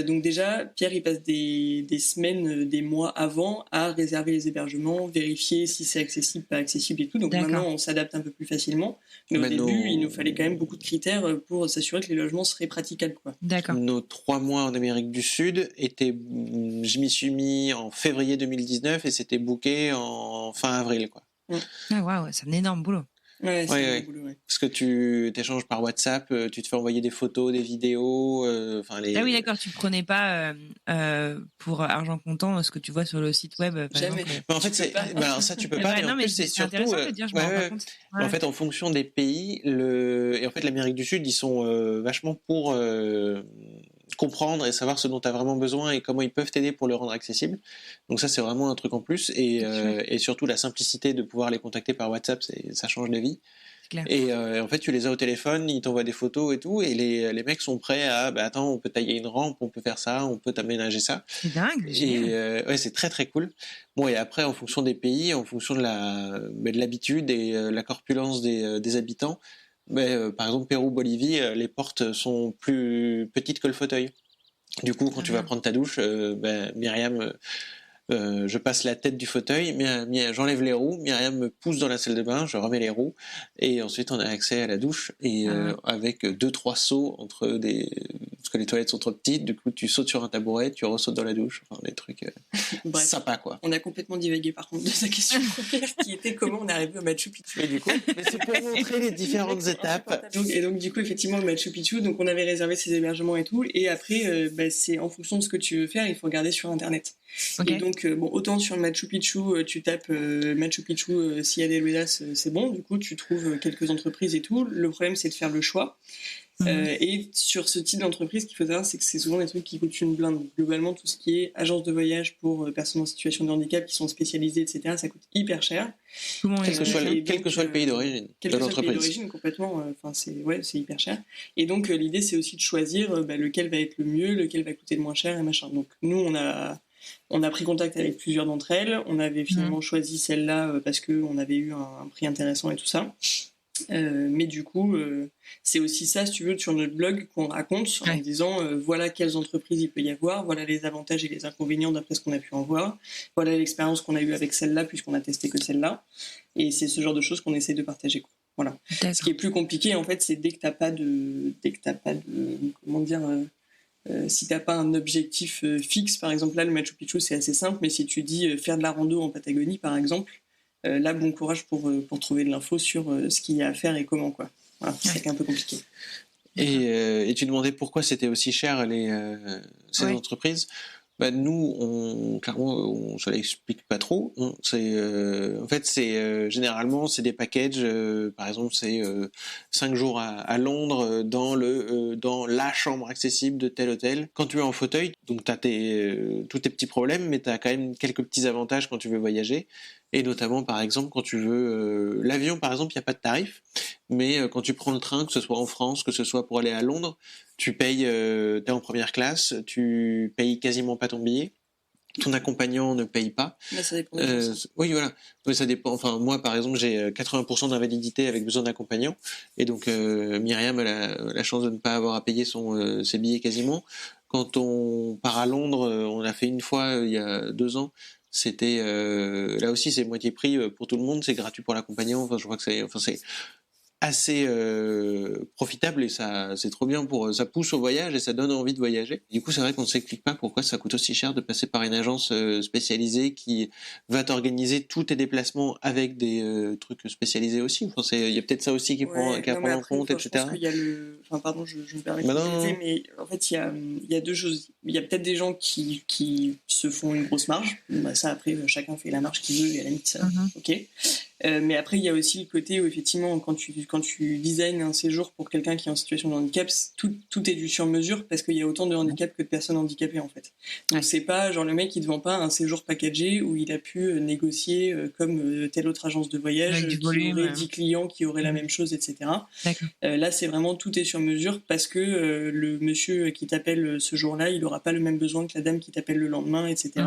Donc déjà, Pierre, il passe des semaines, des mois avant à réserver les hébergements, vérifier si c'est accessible, pas accessible et tout. Donc maintenant, on s'adapte un peu plus facilement. Mais au début, il nous fallait quand même beaucoup de critères pour s'assurer que les logements seraient praticables, quoi. D'accord. Nos 3 mois en Amérique du Sud je m'y suis mis en février 2019 et c'était booké en fin avril, quoi. Ah waouh, c'est un énorme boulot. Ouais, c'est boulot, ouais. Parce que tu t'échanges par WhatsApp, tu te fais envoyer des photos, des vidéos. Ah oui, d'accord, tu prenais pas pour argent comptant ce que tu vois sur le site web. Jamais. Mais en fait, ça tu peux pas. Ouais, non, mais c'est surtout. Intéressant de le dire, je me rends pas compte. Ouais. En fait, en fonction des pays, et en fait, l'Amérique du Sud, ils sont vachement pour comprendre et savoir ce dont tu as vraiment besoin et comment ils peuvent t'aider pour le rendre accessible. Donc ça, c'est vraiment un truc en plus. Et surtout, la simplicité de pouvoir les contacter par WhatsApp, ça change la vie. Et en fait, tu les as au téléphone, ils t'envoient des photos et tout, et les mecs sont prêts à, attends, on peut tailler une rampe, on peut faire ça, on peut t'aménager ça. C'est dingue. Et c'est très très cool. Bon, et après, en fonction des pays, en fonction de l'habitude et la corpulence des habitants, par exemple, Pérou, Bolivie, les portes sont plus petites que le fauteuil. Du coup, quand tu vas prendre ta douche, Myriam, je passe la tête du fauteuil, j'enlève les roues, Myriam me pousse dans la salle de bain, je remets les roues, et ensuite on a accès à la douche, et avec 2-3 sauts parce que les toilettes sont trop petites, du coup tu sautes sur un tabouret, tu ressautes dans la douche, enfin des trucs sympas, quoi. On a complètement divagué par contre de sa question première, qui était comment on est arrivé au Machu Picchu. Et du coup, c'est pour montrer les différentes étapes. Donc du coup, effectivement, le Machu Picchu, donc on avait réservé ses hébergements et tout, et après, c'est en fonction de ce que tu veux faire, il faut regarder sur Internet. Okay. Et donc, autant sur le Machu Picchu, tu tapes Machu Picchu Silla de Ruedas, c'est bon, du coup, tu trouves quelques entreprises et tout. Le problème, c'est de faire le choix. Et sur ce type d'entreprise, ce qu'il faut savoir, c'est que c'est souvent des trucs qui coûtent une blinde. Globalement, tout ce qui est agence de voyage pour personnes en situation de handicap qui sont spécialisées, etc., ça coûte hyper cher. Quel que soit le pays d'origine de l'entreprise. Quel que soit le pays d'origine, complètement. C'est hyper cher. Et donc, l'idée, c'est aussi de choisir lequel va être le mieux, lequel va coûter le moins cher et machin. Donc, nous, on a pris contact avec plusieurs d'entre elles. On avait finalement choisi celle-là parce qu'on avait eu un prix intéressant et tout ça. Mais du coup, c'est aussi ça, si tu veux, sur notre blog qu'on raconte en disant voilà quelles entreprises il peut y avoir, voilà les avantages et les inconvénients d'après ce qu'on a pu en voir, voilà l'expérience qu'on a eue avec celle-là puisqu'on a testé que celle-là. Et c'est ce genre de choses qu'on essaie de partager. Voilà. Ce qui est plus compliqué, en fait, c'est dès que t'as pas de comment dire. Si t'as pas un objectif fixe, par exemple là le Machu Picchu c'est assez simple, mais si tu dis faire de la rando en Patagonie par exemple, là bon courage pour trouver de l'info sur ce qu'il y a à faire et comment quoi. Voilà, c'est un peu compliqué. Et tu demandais pourquoi c'était aussi cher ces entreprises. Nous, clairement, on se l'explique pas trop. En fait, généralement, c'est des packages. Par exemple, c'est 5 jours à Londres dans la chambre accessible de tel hôtel. Quand tu es en fauteuil, donc t'as tous tes petits problèmes, mais t'as quand même quelques petits avantages quand tu veux voyager. Et notamment, par exemple, quand tu veux l'avion, par exemple, il n'y a pas de tarif. Mais quand tu prends le train, que ce soit en France, que ce soit pour aller à Londres, tu payes, t'es en première classe, tu payes quasiment pas ton billet. Ton accompagnant ne paye pas. Là, ça dépend. Oui, voilà. Mais ça dépend. Enfin, moi, par exemple, j'ai 80% d'invalidité avec besoin d'accompagnant. Et donc, Myriam a la chance de ne pas avoir à payer ses billets quasiment. Quand on part à Londres, on l'a fait une fois il y a 2 ans. C'était là aussi c'est moitié prix pour tout le monde, c'est gratuit pour l'accompagnant. Enfin, je crois que c'est assez profitable et ça c'est trop bien ça pousse au voyage et ça donne envie de voyager. Du coup, c'est vrai qu'on ne s'explique pas pourquoi ça coûte aussi cher de passer par une agence spécialisée qui va t'organiser tous tes déplacements avec des trucs spécialisés aussi. Enfin, il y a peut-être ça aussi qu'il faut prendre en compte, etc. Je pense qu'il y a pardon, je me permets de dire, mais en fait, il y a deux choses. Il y a peut-être des gens qui se font une grosse marge. Ça, après, chacun fait la marge qu'il veut et à la limite, ça, ok. Mais après, il y a aussi le côté où, effectivement, quand tu designes un séjour pour quelqu'un qui est en situation de handicap, tout est du sur-mesure parce qu'il y a autant de handicap que de personnes handicapées, en fait. Donc, c'est pas genre le mec qui ne vend pas un séjour packagé où il a pu négocier comme telle autre agence de voyage qui aurait 10 clients qui auraient la même chose, etc. Là, c'est vraiment tout est sur mesure parce que le monsieur qui t'appelle ce jour-là, il n'aura pas le même besoin que la dame qui t'appelle le lendemain, etc.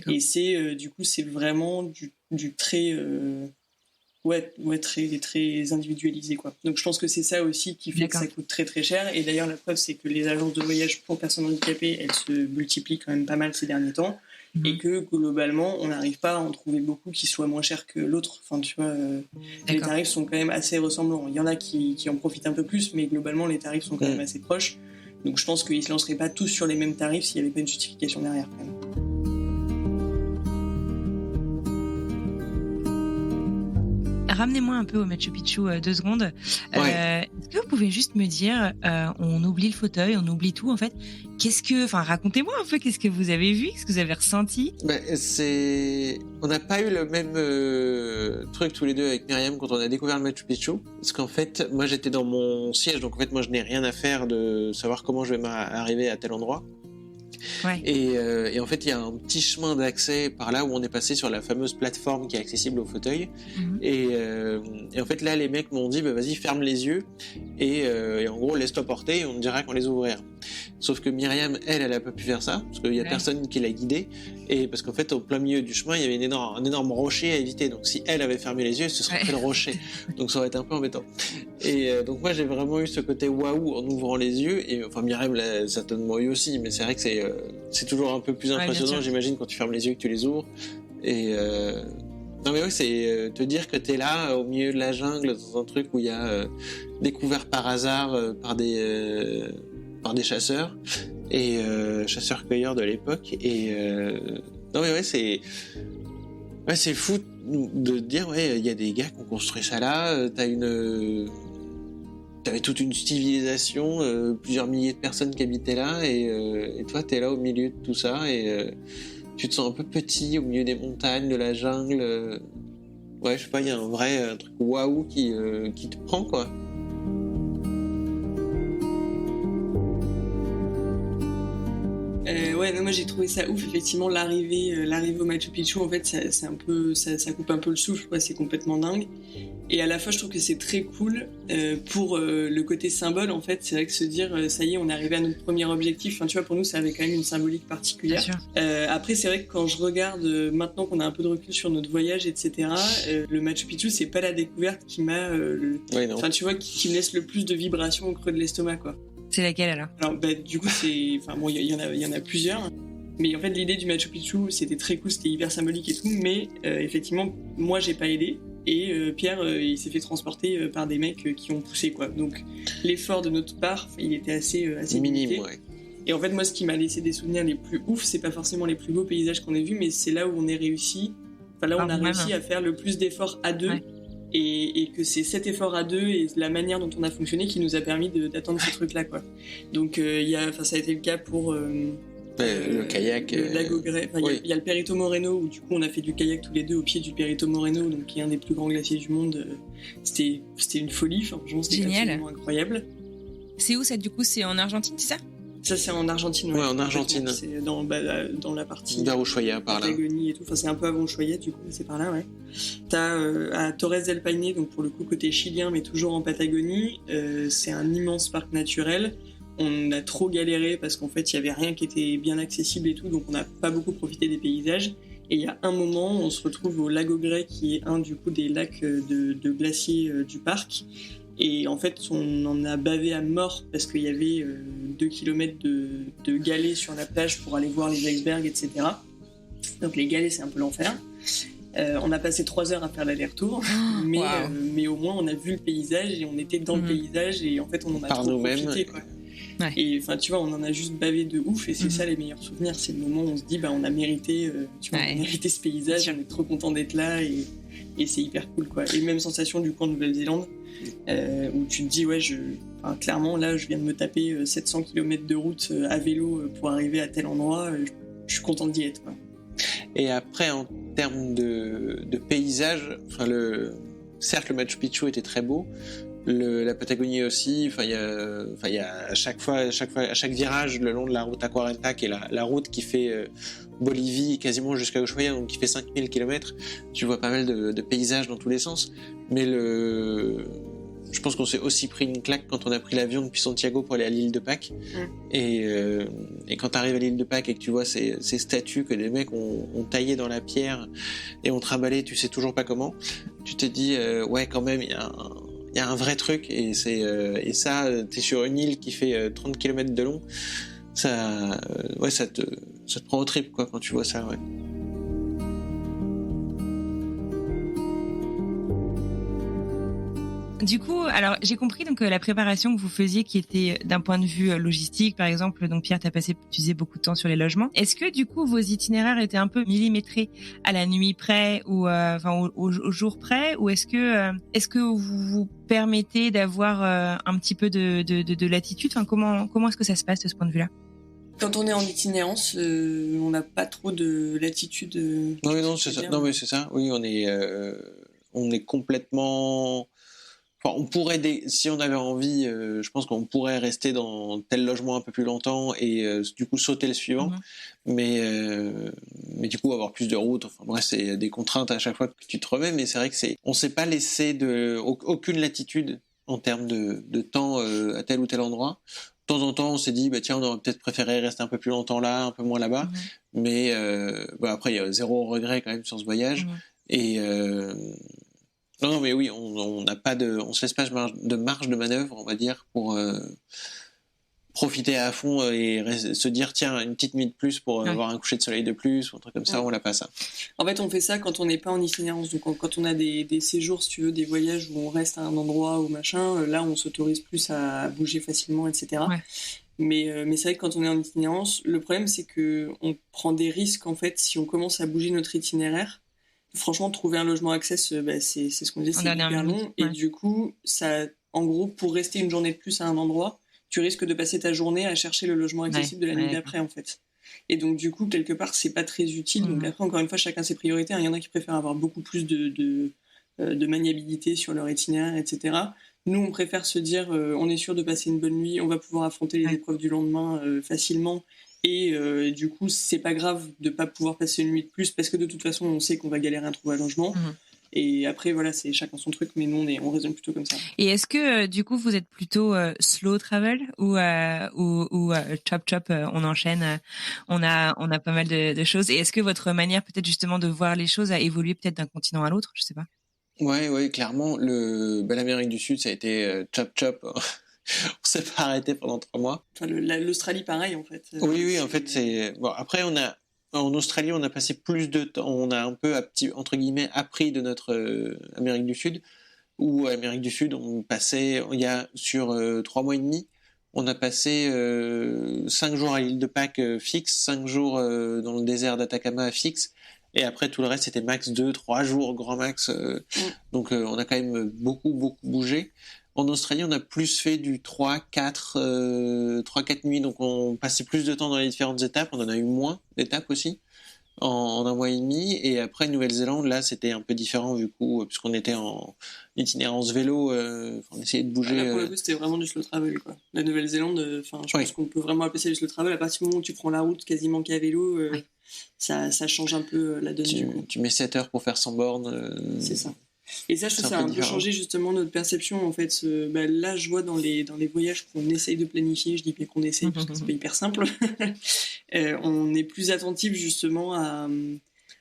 Et c'est du coup, c'est vraiment du très très individualisé quoi. Donc je pense que c'est ça aussi qui fait que ça coûte très très cher. Et d'ailleurs la preuve c'est que les agences de voyage pour personnes handicapées elles se multiplient quand même pas mal ces derniers temps et que globalement on n'arrive pas à en trouver beaucoup qui soient moins chers que l'autre. Enfin tu vois les tarifs sont quand même assez ressemblants. Il y en a qui en profitent un peu plus mais globalement les tarifs sont quand même assez proches. Donc je pense qu'ils se lanceraient pas tous sur les mêmes tarifs s'il n'y avait pas une justification derrière quand même. Ramenez-moi un peu au Machu Picchu 2 secondes. Est-ce que vous pouvez juste me dire, on oublie le fauteuil, on oublie tout en fait. Racontez-moi un peu qu'est-ce que vous avez vu, qu'est-ce que vous avez ressenti. On n'a pas eu le même truc tous les deux avec Myriam quand on a découvert le Machu Picchu, parce qu'en fait, moi j'étais dans mon siège, donc en fait moi je n'ai rien à faire de savoir comment je vais arriver à tel endroit. Et en fait, il y a un petit chemin d'accès par là où on est passé sur la fameuse plateforme qui est accessible au fauteuil. Et en fait, là, les mecs m'ont dit, vas-y, ferme les yeux et en gros, laisse-toi porter et on te dira quand les ouvrir. Sauf que Myriam, elle a pas pu faire ça parce qu'il y a personne qui l'a guidée et parce qu'en fait, au plein milieu du chemin, il y avait un énorme rocher à éviter. Donc, si elle avait fermé les yeux, ce serait fait le rocher. Donc, ça aurait été un peu embêtant. Et donc, moi, j'ai vraiment eu ce côté waouh en ouvrant les yeux. Et enfin, Myriam l'a certainement eu aussi, mais c'est vrai que c'est toujours un peu plus impressionnant, j'imagine, quand tu fermes les yeux et que tu les ouvres. Et non mais c'est te dire que t'es là au milieu de la jungle dans un truc où il y a découvert par hasard par des chasseurs et chasseurs-cueilleurs de l'époque. Et non mais c'est fou de dire il y a des gars qui ont construit ça là. T'avais toute une civilisation, plusieurs milliers de personnes qui habitaient là, et toi, t'es là au milieu de tout ça, et tu te sens un peu petit au milieu des montagnes, de la jungle. Je sais pas, il y a un truc waouh qui te prend, quoi. moi j'ai trouvé ça ouf, effectivement, l'arrivée au Machu Picchu, en fait, c'est un peu, ça coupe un peu le souffle, quoi, c'est complètement dingue. Et à la fois, je trouve que c'est très cool pour le côté symbole, en fait. C'est vrai que se dire, ça y est, on est arrivé à notre premier objectif. Enfin, tu vois, pour nous, ça avait quand même une symbolique particulière. Après, c'est vrai que quand je regarde, maintenant qu'on a un peu de recul sur notre voyage, etc., le Machu Picchu, c'est pas la découverte qui m'a... Enfin, tu vois, qui me laisse le plus de vibrations au creux de l'estomac, quoi. C'est laquelle, alors? Alors, du coup, c'est... Enfin, bon, il y en a plusieurs. Mais en fait, l'idée du Machu Picchu, c'était très cool, c'était hyper symbolique et tout. Mais effectivement, moi, j'ai pas aidé. Et Pierre, il s'est fait transporter par des mecs qui ont poussé, quoi. Donc, l'effort de notre part, il était assez minime, limité. ouais. Et en fait, moi, ce qui m'a laissé des souvenirs les plus ouf, c'est pas forcément les plus beaux paysages qu'on ait vus, mais c'est là où on est réussi. Enfin, là où on a réussi à faire le plus d'efforts à deux. Ouais. Et que c'est cet effort à deux et la manière dont on a fonctionné qui nous a permis d'atteindre ce truc-là, quoi. Donc, ça a été le cas pour... le kayak. Le lago Grey. Enfin, il y a le Perito Moreno où du coup on a fait du kayak tous les deux au pied du Perito Moreno, donc qui est un des plus grands glaciers du monde. C'était une folie. Enfin, franchement, c'était absolument incroyable. C'est où ça, du coup? C'est en Argentine, c'est ça? Ça, c'est en Argentine. Ouais, en Argentine. C'est dans la partie. Vers Ushuaia, par là. Patagonie et tout. Enfin, c'est un peu avant Ushuaia, du coup, c'est par là, ouais. T'as à Torres del Paine, donc pour le coup côté chilien, mais toujours en Patagonie. C'est un immense parc naturel. On a trop galéré parce qu'en fait, il y avait rien qui était bien accessible et tout, donc on n'a pas beaucoup profité des paysages. Et il y a un moment, on se retrouve au lago Grey, qui est un du coup des lacs de glaciers du parc. Et en fait, on en a bavé à mort parce qu'il y avait 2 km de galets sur la plage pour aller voir les icebergs, etc. Donc les galets, c'est un peu l'enfer. On a passé 3 heures à faire l'aller-retour, mais au moins on a vu le paysage et on était dans le paysage et en fait on en a trop profité, quoi. Ouais. Et enfin, tu vois, on en a juste bavé de ouf et c'est ça les meilleurs souvenirs. C'est le moment où on se dit, on a mérité, on a mérité ce paysage, on est trop content d'être là et c'est hyper cool, quoi. Et même sensation du coup en Nouvelle-Zélande où tu te dis, clairement, là, je viens de me taper 700 km de route à vélo pour arriver à tel endroit. Je suis content d'y être, quoi. Et après, en termes de paysage, certes, le Machu Picchu était très beau. La Patagonie aussi, il y a à chaque virage le long de la route A40, qui est la route qui fait Bolivie quasiment jusqu'à Ushuaia, donc qui fait 5000 km, tu vois pas mal de paysages dans tous les sens. Mais je pense qu'on s'est aussi pris une claque quand on a pris l'avion depuis Santiago pour aller à l'île de Pâques. Et quand tu arrives à l'île de Pâques et que tu vois ces statues que des mecs ont taillées dans la pierre et ont trimballé, tu sais toujours pas comment, tu te dis quand même il y a un vrai truc et t'es sur une île qui fait 30 km de long, ça te prend au trip, quoi, quand tu vois ça, ouais. Du coup, alors j'ai compris donc la préparation que vous faisiez qui était d'un point de vue logistique, par exemple. Donc Pierre, tu faisais beaucoup de temps sur les logements. Est-ce que du coup vos itinéraires étaient un peu millimétrés à la nuit près ou au jour près, ou est-ce que vous vous permettez d'avoir un petit peu de latitude? Enfin, comment est-ce que ça se passe de ce point de vue-là? Quand on est en itinérance, on n'a pas trop de latitude. Non, c'est ça. Non, mais c'est ça. Oui, on est complètement. Enfin, on pourrait, si on avait envie, je pense qu'on pourrait rester dans tel logement un peu plus longtemps et du coup sauter le suivant, mais du coup avoir plus de route. Enfin bref, c'est des contraintes à chaque fois que tu te remets, mais c'est vrai que on s'est pas laissé aucune latitude en termes de temps à tel ou tel endroit. De temps en temps, on s'est dit, tiens, on aurait peut-être préféré rester un peu plus longtemps là, un peu moins là-bas, mais après il y a zéro regret quand même sur ce voyage et non, mais oui, on n'a pas on se laisse pas de marge de manœuvre, on va dire, pour profiter à fond et se dire, tiens, une petite nuit de plus pour avoir un coucher de soleil de plus, ou un truc comme ça, on l'a pas ça. En fait, on fait ça quand on n'est pas en itinérance. Donc, quand on a des séjours, si tu veux, des voyages où on reste à un endroit ou machin, là, on s'autorise plus à bouger facilement, etc. Ouais. Mais c'est vrai que quand on est en itinérance, le problème, c'est qu'on prend des risques, en fait, si on commence à bouger notre itinéraire. Franchement, trouver un logement access, c'est ce qu'on dit, c'est hyper long. Et du coup, en gros, pour rester une journée de plus à un endroit, tu risques de passer ta journée à chercher le logement accessible de la nuit d'après, en fait. Et donc, du coup, quelque part, c'est pas très utile. Donc après, encore une fois, chacun ses priorités. Il y en a qui préfèrent avoir beaucoup plus de maniabilité sur leur itinéraire, etc. Nous, on préfère se dire, on est sûr de passer une bonne nuit, on va pouvoir affronter les épreuves du lendemain facilement. Et du coup, c'est pas grave de pas pouvoir passer une nuit de plus parce que de toute façon, on sait qu'on va galérer à trouver un logement. Et après, voilà, c'est chacun son truc, mais nous, on raisonne plutôt comme ça. Et est-ce que, du coup, vous êtes plutôt slow travel ou chop, on enchaîne, on a pas mal de choses. Et est-ce que votre manière, peut-être justement, de voir les choses a évolué peut-être d'un continent à l'autre? Je sais pas. Ouais, clairement. L'Amérique du Sud, ça a été chop. On s'est pas arrêté pendant 3 mois. Enfin, l'Australie, pareil, en fait. Oui, en fait, c'est... Bon, après, en Australie, on a passé plus de temps, on a un peu, entre guillemets, appris de notre Amérique du Sud, où Amérique du Sud, on passait, sur 3 mois et demi, on a passé 5 jours à l'île de Pâques fixe, 5 jours dans le désert d'Atacama fixe, et après tout le reste c'était max 2-3 jours, grand max. Donc on a quand même beaucoup bougé. En Australie, on a plus fait du 3-4 nuits, donc on passait plus de temps dans les différentes étapes, on en a eu moins d'étapes aussi, en 1 mois et demi. Et après, Nouvelle-Zélande, là, c'était un peu différent, du coup, puisqu'on était en itinérance vélo, on essayait de bouger. Là, pour le coup, c'était vraiment du slow travel, quoi. La Nouvelle-Zélande, je pense qu'on peut vraiment appeler ça du slow travel. À partir du moment où tu prends la route quasiment qu'à vélo, ça change un peu la donne. Tu mets 7 heures pour faire 100 bornes. C'est ça. Et ça, je trouve ça a un peu changé justement notre perception. En fait, là, je vois dans les voyages qu'on essaye de planifier, je dis bien qu'on essaye parce que c'est pas hyper simple, on est plus attentif justement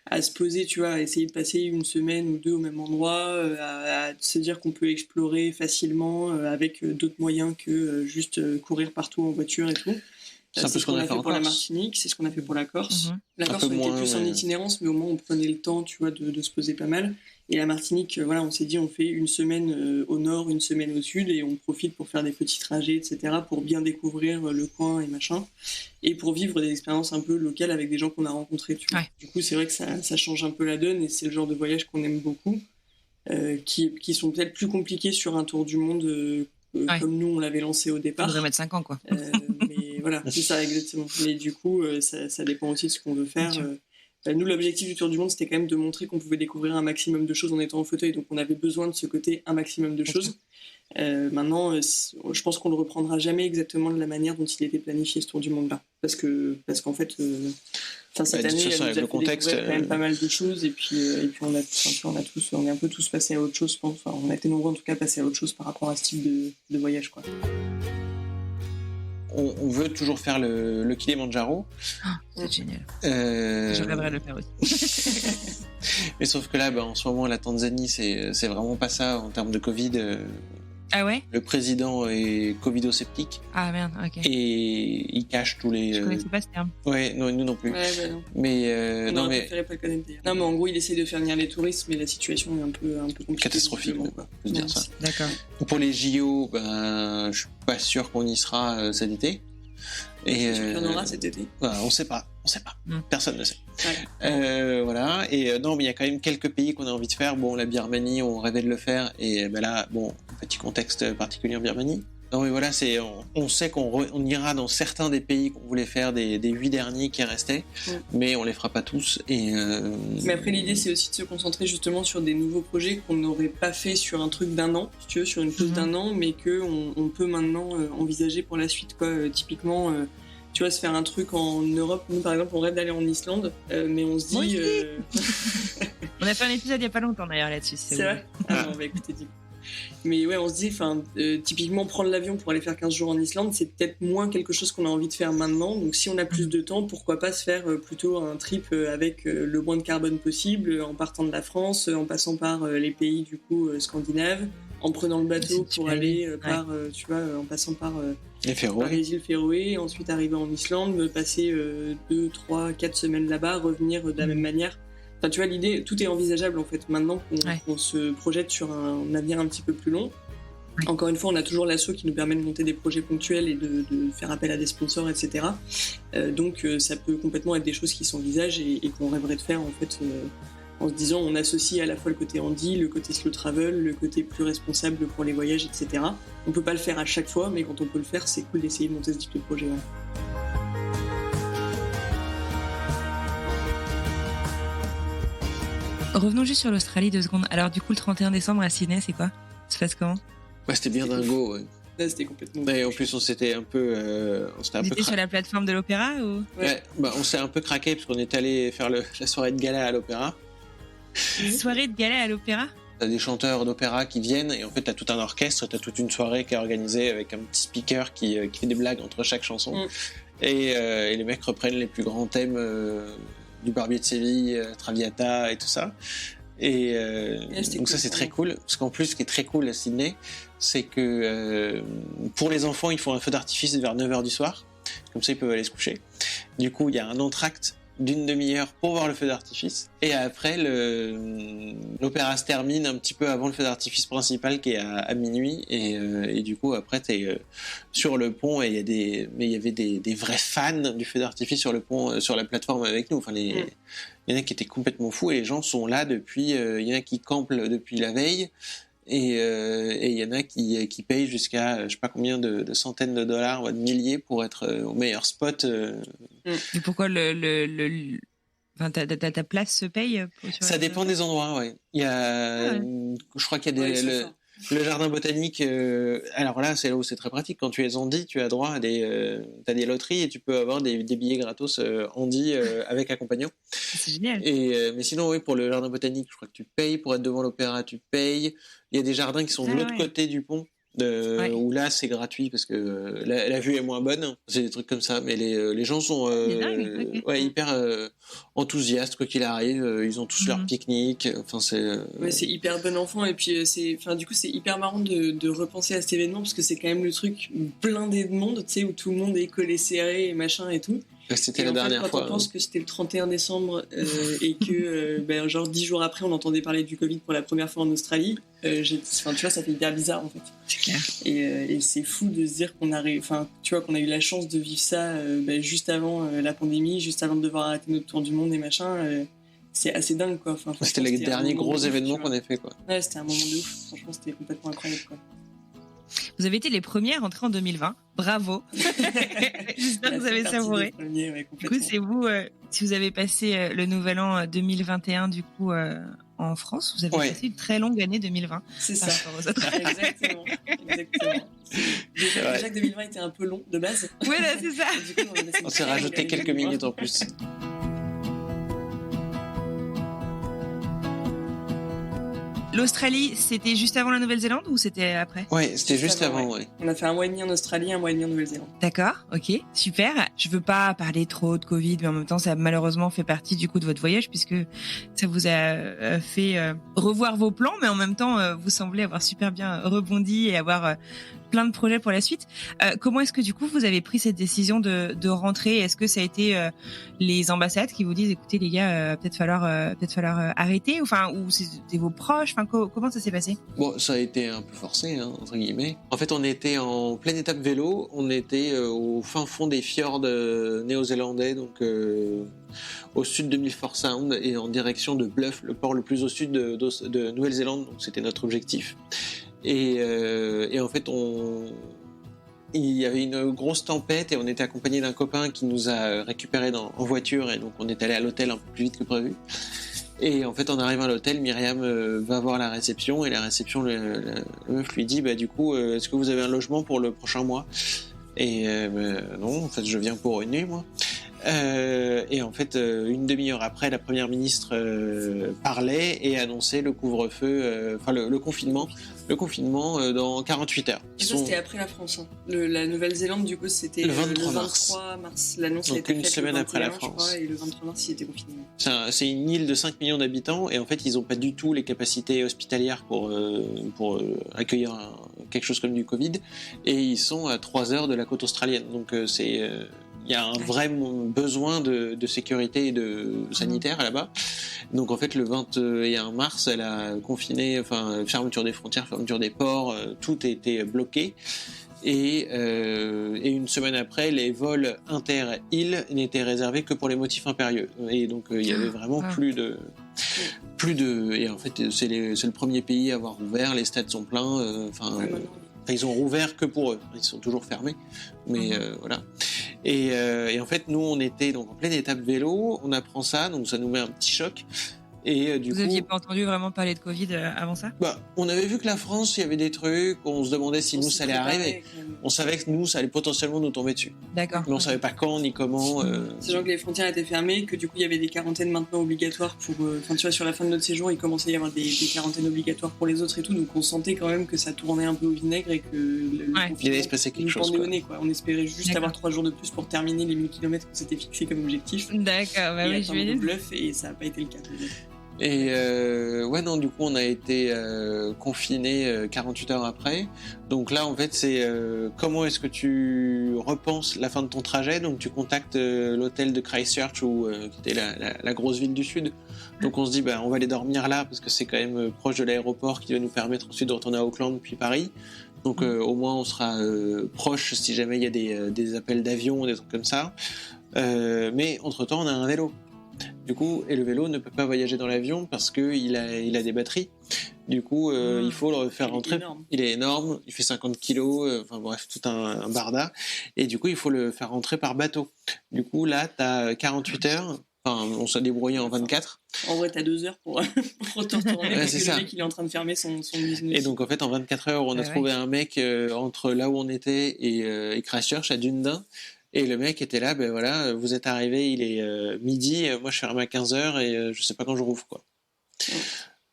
à se poser, tu vois, à essayer de passer 1 semaine ou 2 au même endroit, à se dire qu'on peut explorer facilement avec d'autres moyens que juste courir partout en voiture et tout. C'est ce qu'on a fait pour la Martinique, c'est ce qu'on a fait pour la Corse. La Corse, on était plus en itinérance, mais au moins on prenait le temps, tu vois, de se poser pas mal. Et la Martinique, voilà, on s'est dit, on fait 1 semaine au nord, 1 semaine au sud, et on profite pour faire des petits trajets, etc., pour bien découvrir le coin et machin, et pour vivre des expériences un peu locales avec des gens qu'on a rencontrés, tu vois. Du coup, c'est vrai que ça change un peu la donne, et c'est le genre de voyage qu'on aime beaucoup, qui sont peut-être plus compliqués sur un tour du monde comme nous, on l'avait lancé au départ. On devrait mettre 5 ans, quoi. Mais voilà, c'est ça, exactement. Mais du coup, ça dépend aussi de ce qu'on veut faire. Nous, l'objectif du Tour du Monde, c'était quand même de montrer qu'on pouvait découvrir un maximum de choses en étant en fauteuil. Donc, on avait besoin de ce côté un maximum de choses. Maintenant, je pense qu'on le reprendra jamais exactement de la manière dont il était planifié, ce Tour du Monde-là. Parce qu'en fait, cette année, elle nous a fait découvrir quand même pas mal de choses. Et puis on est un peu tous passés à autre chose, je pense. Enfin, on a été nombreux, en tout cas, passés à autre chose par rapport à ce type de voyage, quoi. On veut toujours faire le Kilimandjaro. C'est génial. Je rêverais de le faire aussi. Mais sauf que là, en ce moment, la Tanzanie, c'est vraiment pas ça en termes de Covid. Ah ouais? Le président est covidosceptique. Ah merde, ok. Et il cache tous les... Je connaissais pas ce terme. Ouais, non, nous non plus. Ouais, non. Mais on préféré pas le connaître d'ailleurs. Non, mais en gros, il essaie de faire venir les touristes, mais la situation est un peu compliquée. Catastrophique, on peut dire ça. D'accord. Pour les JO, je suis pas sûr qu'on y sera cet été. Et il y en aura cet été. On sait pas. Personne ne sait. Ouais. Voilà. Et non, mais il y a quand même quelques pays qu'on a envie de faire. Bon, la Birmanie, on rêvait de le faire. Et là, petit contexte particulier en Birmanie. Non, mais voilà, on sait qu'on ira dans certains des pays qu'on voulait faire, des 8 derniers qui restaient, mais on les fera pas tous. Mais après, l'idée, c'est aussi de se concentrer justement sur des nouveaux projets qu'on n'aurait pas fait sur un truc d'1 an, si tu veux, sur une pause d'1 an, mais qu'on peut maintenant envisager pour la suite, quoi. Typiquement, tu vois, se faire un truc en Europe. Nous, par exemple, on rêve d'aller en Islande, mais on se dit... On a fait un épisode il y a pas longtemps, d'ailleurs, là-dessus. C'est vrai. Ah, on va écouter, du coup. Mais ouais, on se dit, typiquement prendre l'avion pour aller faire 15 jours en Islande, c'est peut-être moins quelque chose qu'on a envie de faire maintenant. Donc si on a plus de temps, pourquoi pas se faire plutôt un trip avec le moins de carbone possible, en partant de la France, en passant par les pays du coup scandinaves, en prenant le bateau pour aller en passant par les îles Féroé, ensuite arriver en Islande, passer 2, 3, 4 semaines là-bas, revenir de la même manière. Enfin, tu vois, l'idée, tout est envisageable en fait. Maintenant qu'on se projette sur un avenir un petit peu plus long. Encore une fois, on a toujours l'asso qui nous permet de monter des projets ponctuels et de faire appel à des sponsors, etc. Donc, ça peut complètement être des choses qui s'envisagent et qu'on rêverait de faire en fait, en se disant, on associe à la fois le côté handi, le côté slow travel, le côté plus responsable pour les voyages, etc. On peut pas le faire à chaque fois, mais quand on peut le faire, c'est cool d'essayer de monter ce type de projet. Ouais. Revenons juste sur l'Australie 2 secondes. Alors du coup, le 31 décembre à Sydney, c'est quoi? Ça se passe comment? C'était bien dingo, ouais. Là, c'était complètement. Et en plus, on s'était un peu. Vous étiez sur la plateforme de l'opéra ou... Ouais, on s'est un peu craqué parce qu'on est allé faire la soirée de gala à l'opéra. Soirée de gala à l'opéra? T'as des chanteurs d'opéra qui viennent et en fait t'as tout un orchestre, t'as toute une soirée qui est organisée avec un petit speaker qui fait des blagues entre chaque chanson. Et les mecs reprennent les plus grands thèmes du Barbier de Séville, Traviata et tout ça. Et donc cool, ça c'est très cool, parce qu'en plus ce qui est très cool à Sydney, c'est que pour les enfants ils font un feu d'artifice vers 9h du soir, comme ça ils peuvent aller se coucher. Du coup il y a un entracte d'une demi-heure pour voir le feu d'artifice, et après l'opéra se termine un petit peu avant le feu d'artifice principal qui est à minuit, et du coup après t'es sur le pont, et il y avait des vrais fans du feu d'artifice sur le pont, sur la plateforme avec nous. Enfin il y en a qui étaient complètement fous, et les gens sont là depuis, il y en a qui campent depuis la veille, et il y en a qui payent jusqu'à je sais pas combien de centaines de dollars ou de milliers pour être au meilleur spot. Et pourquoi enfin, ta place se paye Ça dépend des endroits, ouais. Il y a, je crois qu'il y a le jardin botanique. Alors là, c'est là où c'est très pratique. Quand tu es Andy, tu as droit à t'as des loteries et tu peux avoir des billets gratos Andy avec accompagnant. C'est génial. Mais sinon, oui, pour le jardin botanique, je crois que tu payes. Pour être devant l'opéra, tu payes. Il y a des jardins qui sont de l'autre côté du pont. Où là c'est gratuit parce que la vue est moins bonne, c'est des trucs comme ça, mais les gens sont hyper enthousiastes quoi qu'il arrive, ils ont tous leur pique-nique, enfin c'est hyper bon enfant, et puis du coup c'est hyper marrant de repenser à cet événement parce que c'est quand même le truc blindé de monde, tu sais, où tout le monde est collé serré et machin et tout. C'était la dernière fois. Quand on pense que c'était le 31 décembre et que genre 10 jours après on entendait parler du Covid pour la première fois en Australie, tu vois, ça fait hyper bizarre en fait. C'est clair. Et c'est fou de se dire qu'on qu'on a eu la chance de vivre ça juste avant la pandémie, juste avant de devoir arrêter notre tour du monde et machin. C'est assez dingue quoi. C'était le dernier gros événement qu'on a fait quoi. Ouais, c'était un moment de ouf. Franchement, c'était complètement incroyable quoi. Vous avez été les premiers à rentrer en 2020. Bravo. J'espère que vous avez savouré. Du coup, c'est vous, si vous avez passé le nouvel an 2021 du coup en France, vous avez passé une très longue année 2020. C'est ça. Exactement. Déjà que 2020 était un peu long de base. Oui, là, c'est ça. Du coup, on s'est rajouté quelques minutes en plus. L'Australie, c'était juste avant la Nouvelle-Zélande ou c'était après? Ouais, c'était juste avant, ouais. On a fait 1 mois et demi en Australie, 1 mois et demi en Nouvelle-Zélande. D'accord, ok, super. Je veux pas parler trop de Covid, mais en même temps, ça a malheureusement fait partie du coup de votre voyage puisque ça vous a fait revoir vos plans, mais en même temps, vous semblez avoir super bien rebondi et avoir plein de projets pour la suite. Comment est-ce que du coup vous avez pris cette décision de rentrer? Est-ce que ça a été les ambassades qui vous disent écoutez les gars, peut-être falloir arrêter, enfin, ou c'était vos proches, enfin, comment ça s'est passé? Bon, ça a été un peu forcé, hein, entre guillemets. En fait, on était en pleine étape vélo, on était au fin fond des fjords néo-zélandais, donc au sud de Milford Sound et en direction de Bluff, le port le plus au sud de Nouvelle-Zélande, donc c'était notre objectif. Et en fait, il y avait une grosse tempête et on était accompagné d'un copain qui nous a récupérés en voiture, et donc on est allé à l'hôtel un peu plus vite que prévu. Et en fait, en arrivant à l'hôtel, Myriam va voir la réception, et la réception, le meuf lui dit du coup, est-ce que vous avez un logement pour le prochain mois? Et non, en fait, je viens pour une nuit, moi. Et en fait, une demi-heure après, la première ministre parlait et annonçait le couvre-feu, le confinement. Le confinement dans 48 heures. C'était après la France. Hein. La Nouvelle-Zélande, du coup, c'était le 23 mars. L'annonce a été faite une semaine après la France. Je crois, et le 23 mars, il était confiné. C'est une île de 5 millions d'habitants, et en fait, ils n'ont pas du tout les capacités hospitalières pour accueillir quelque chose comme du Covid, et ils sont à 3 heures de la côte australienne. Donc, il y a un vrai besoin de sécurité et de sanitaire là-bas. Donc en fait, le 21 mars, elle a confiné, fermeture des frontières, fermeture des ports, tout était bloqué. Et une semaine après, les vols inter-îles n'étaient réservés que pour les motifs impérieux. Et donc il y avait vraiment plus de. Et en fait, c'est le premier pays à avoir ouvert. Les stades sont pleins. Ils ont rouvert que pour eux. Ils sont toujours fermés. Mais voilà. Et en fait, nous, on était donc en pleine étape vélo. On apprend ça, donc ça nous met un petit choc. Et Vous n'aviez pas entendu vraiment parler de Covid avant ça ? On avait vu que la France, il y avait des trucs, on se demandait si nous ça allait arriver. On savait que nous, ça allait potentiellement nous tomber dessus. D'accord. Mais on savait pas quand ni comment. Sachant que les frontières étaient fermées, que du coup il y avait des quarantaines maintenant obligatoires pour. Tu vois, sur la fin de notre séjour, il commençait à y avoir des quarantaines obligatoires pour les autres et tout, donc on sentait quand même que ça tournait un peu au vinaigre et que il allait se passer quelque chose. On espérait juste avoir 3 jours de plus pour terminer les 1000 km qu'on s'était fixé comme objectif. D'accord, oui, je vais bluff et ça n'a pas été le cas. Et du coup on a été confinés 48 heures après. Donc là en fait c'est comment est-ce que tu repenses la fin de ton trajet. Donc tu contactes l'hôtel de Christchurch qui était la grosse ville du sud. Donc on se dit on va aller dormir là parce que c'est quand même proche de l'aéroport qui va nous permettre ensuite de retourner à Auckland puis Paris. Donc au moins on sera proche si jamais il y a des appels d'avion ou des trucs comme ça. Mais entre-temps on a un vélo. Du coup, et le vélo ne peut pas voyager dans l'avion parce qu'il a des batteries. Du coup, il faut le faire rentrer. Il est énorme, il fait 50 kilos, tout un barda. Et du coup, il faut le faire rentrer par bateau. Du coup, là, t'as 48 heures. On s'est débrouillé en 24. En vrai, t'as 2 heures pour retourner parce que le mec, il est en train de fermer son business. Et donc, en fait, en 24 heures, on a trouvé un mec entre là où on était et Christchurch, à Dunedin. Et le mec était là, vous êtes arrivé, il est midi, moi je ferme à 15h et je sais pas quand je rouvre, quoi.